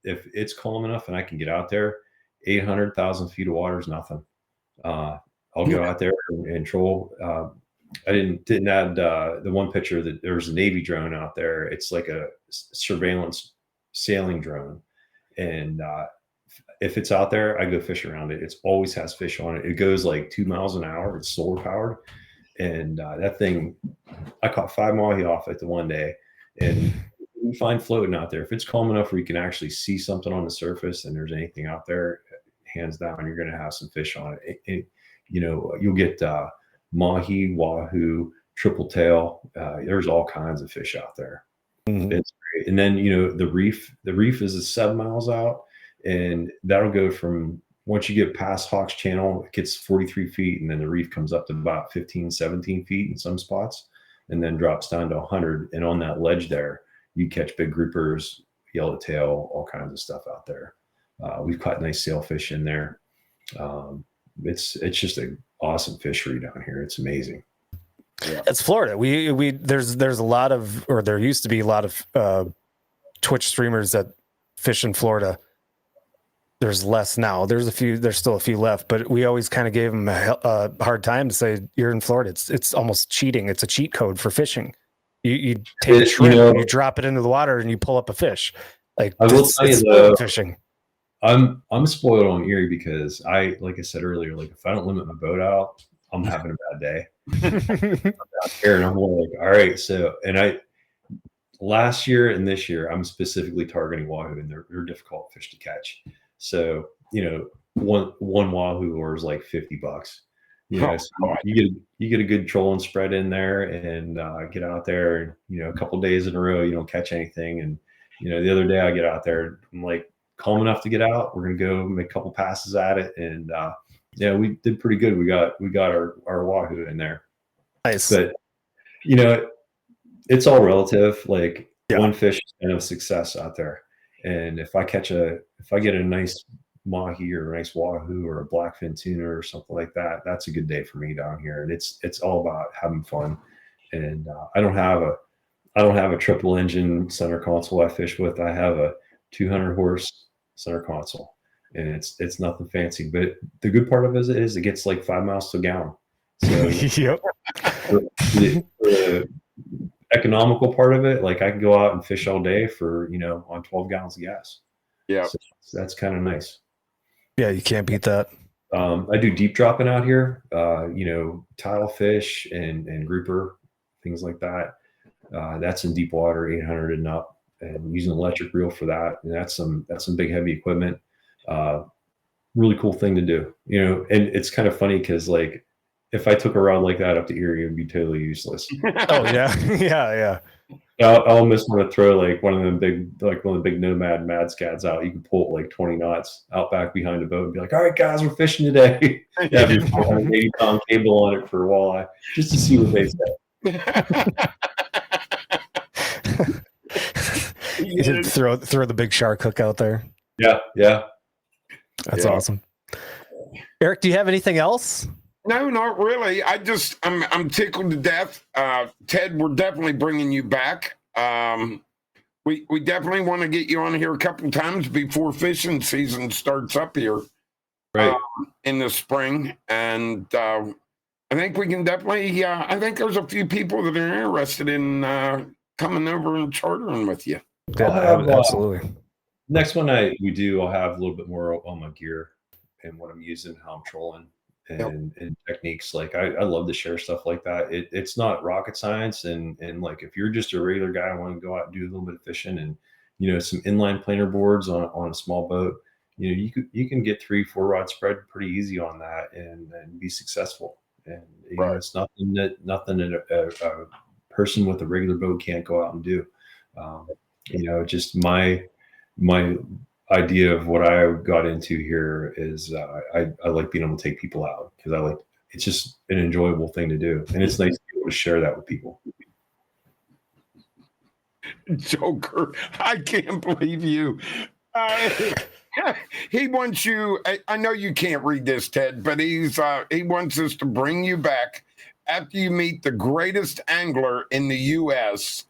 If it's calm enough and I can get out there, 800,000 feet of water is nothing. I'll go out there and troll. I didn't add the one picture that there's a Navy drone out there. It's like a surveillance sailing drone. And if it's out there, I go fish around it. It always has fish on it. It goes like 2 miles an hour. It's solar powered. And that thing, I caught 5 mahi off it the one day. And you find floating out there. If it's calm enough where you can actually see something on the surface and there's anything out there, hands down, you're going to have some fish on it. You'll get mahi, wahoo, triple tail. There's all kinds of fish out there. Mm-hmm. It's great. And then, the reef is 7 miles out, and that'll go from, once you get past Hawks Channel, it gets 43 feet, and then the reef comes up to about 15, 17 feet in some spots, and then drops down to 100. And on that ledge there, you catch big groupers, yellowtail, all kinds of stuff out there. We've caught nice sailfish in there. It's just an awesome fishery down here. It's amazing. Yeah. It's Florida. There's a lot of, or there used to be a lot of Twitch streamers that fish in Florida. There's less now. There's still a few left, but we always kind of gave them a hard time to say you're in Florida. It's almost cheating. It's a cheat code for fishing. You take a shrimp, you drop it into the water, and you pull up a fish. Like I will tell you though, fishing. I'm spoiled on Erie because like I said earlier, like if I don't limit my boat out, I'm having a bad day. I'm out here and I'm like, all right. So, and last year and this year, I'm specifically targeting wahoo, and they're difficult fish to catch. So, one wahoo lure is like $50. So you get a good trolling spread in there and get out there, and a couple days in a row you don't catch anything. And the other day I get out there, I'm like calm enough to get out. We're gonna go make a couple passes at it, and we did pretty good. We got our wahoo in there. Nice. But it's all relative. Like one fish is kind of success out there. And if I get a nice mahi or a nice wahoo or a blackfin tuna or something like that, that's a good day for me down here. And it's all about having fun. And I don't have a triple engine center console I fish with. I have a 200 horse center console, and it's nothing fancy. But the good part of it is it gets like 5 miles to a gallon. So yep. The economical part of it, like I can go out and fish all day for on 12 gallons of gas. Yeah, so that's kind of nice. Yeah, you can't beat that. I do deep dropping out here, tile fish and grouper, things like that. That's in deep water, 800 and up, and using an electric reel for that. And that's some big heavy equipment. Really cool thing to do, and it's kind of funny because like if I took a rod like that up to Erie, it would be totally useless. Oh yeah. Yeah. I almost want to throw like one of the big nomad mad scads out. You can pull it like 20 knots out back behind a boat and be like, all right, guys, we're fishing today. Have your 480-pound cable on it for walleye just to see what they say. You should throw the big shark hook out there. Yeah. That's awesome. Eric, do you have anything else? No, not really. I'm tickled to death. Ted, we're definitely bringing you back. We definitely want to get you on here a couple times before fishing season starts up here, right, in the spring. And I think we can definitely. I think there's a few people that are interested in coming over and chartering with you. Yeah, absolutely. Next one we do, I'll have a little bit more on my gear and what I'm using, how I'm trolling, and techniques. Like I love to share stuff like that. It's not rocket science, and like if you're just a regular guy, I want to go out and do a little bit of fishing, and some inline planer boards on a small boat. You can get 3-4 rod spread pretty easy on that and be successful. And it's nothing that a person with a regular boat can't go out and do. Just my idea of what I got into here is I like being able to take people out because it's just an enjoyable thing to do, and it's nice to be able to share that with people. Joker, I can't believe you. He wants you. I know you can't read this, Ted, but he wants us to bring you back after you meet the greatest angler in the U.S.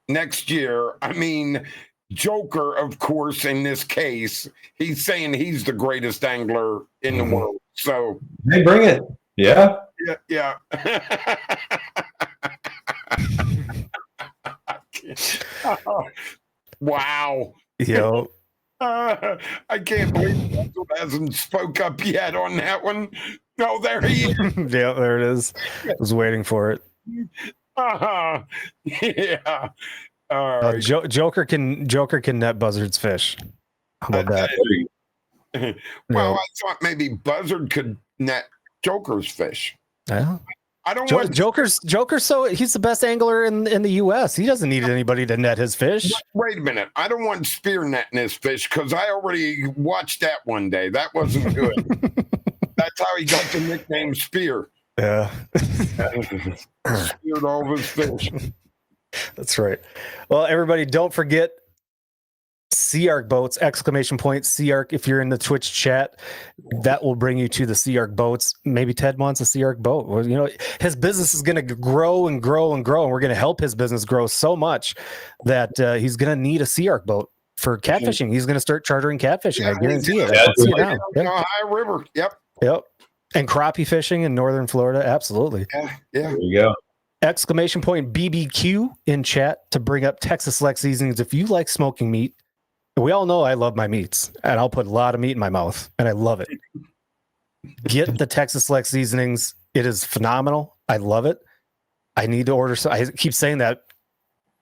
next year. I mean, Joker, of course, in this case, he's saying he's the greatest angler in the world. So they bring it. Yeah. Yeah. Wow. Yo. I can't believe Russell hasn't spoke up yet on that one. No, there he is. Yeah, there it is. I was waiting for it. Yeah. All right. Joker can net Buzzard's fish. How about that? Well, I thought maybe Buzzard could net Joker's fish. Yeah. I don't want Joker's so he's the best angler in the US. He doesn't need anybody to net his fish. Wait a minute. I don't want spear netting his fish because I already watched that one day. That wasn't good. That's how he got the nickname Spear. Yeah. Speared all of his fish. That's right. Well, everybody, don't forget Sea Arc boats, ! Sea Arc. If you're in the Twitch chat, that will bring you to the Sea Arc boats. Maybe Ted wants a Sea Arc boat. Well, his business is going to grow and grow and grow, and we're going to help his business grow so much that he's going to need a Sea Arc boat for catfishing. He's going to start chartering catfishing. I guarantee it. I can see it now. Ohio River. Yep. And crappie fishing in northern Florida. Absolutely. Yeah. There you go. ! BBQ in chat to bring up Texas Select Seasonings. If you like smoking meat, we all know I love my meats, and I'll put a lot of meat in my mouth, and I love it. Get the Texas Select Seasonings. It is phenomenal. I love it. I need to order some. I keep saying that,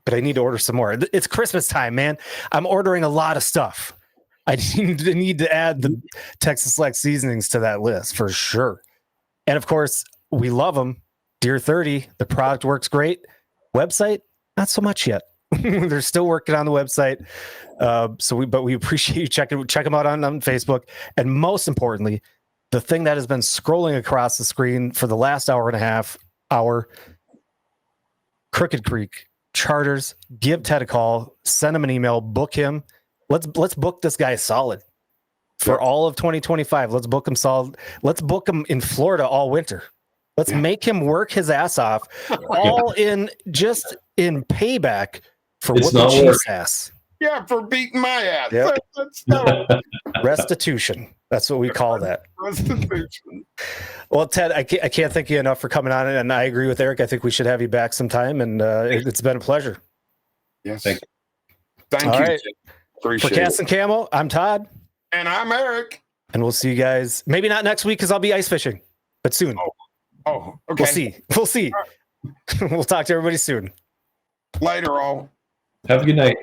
but I need to order some more. It's Christmas time, man. I'm ordering a lot of stuff. I need to add the Texas Select Seasonings to that list for sure. And of course, we love them. Deer 30, the product works great. Website, not so much yet. They're still working on the website. But we appreciate you check them out on Facebook. And most importantly, the thing that has been scrolling across the screen for the last hour and a half, Crooked Creek Charters. Give Ted a call, send him an email, book him. Let's book this guy solid for all of 2025. Let's book him solid. Let's book him in Florida all winter. Let's make him work his ass off, all in payback for whooping Chief's ass. Yeah, for beating my ass. Yep. Restitution. That's what we call that. Restitution. Well, Ted, I can't thank you enough for coming on, and I agree with Eric. I think we should have you back sometime, and it's been a pleasure. Yes. Thank you. Thank all you. Right. Appreciate for Cast and Camo, I'm Todd. And I'm Eric. And we'll see you guys, maybe not next week because I'll be ice fishing, but soon. Oh, okay. We'll see. We'll talk to everybody soon. Later, all. Have a good night.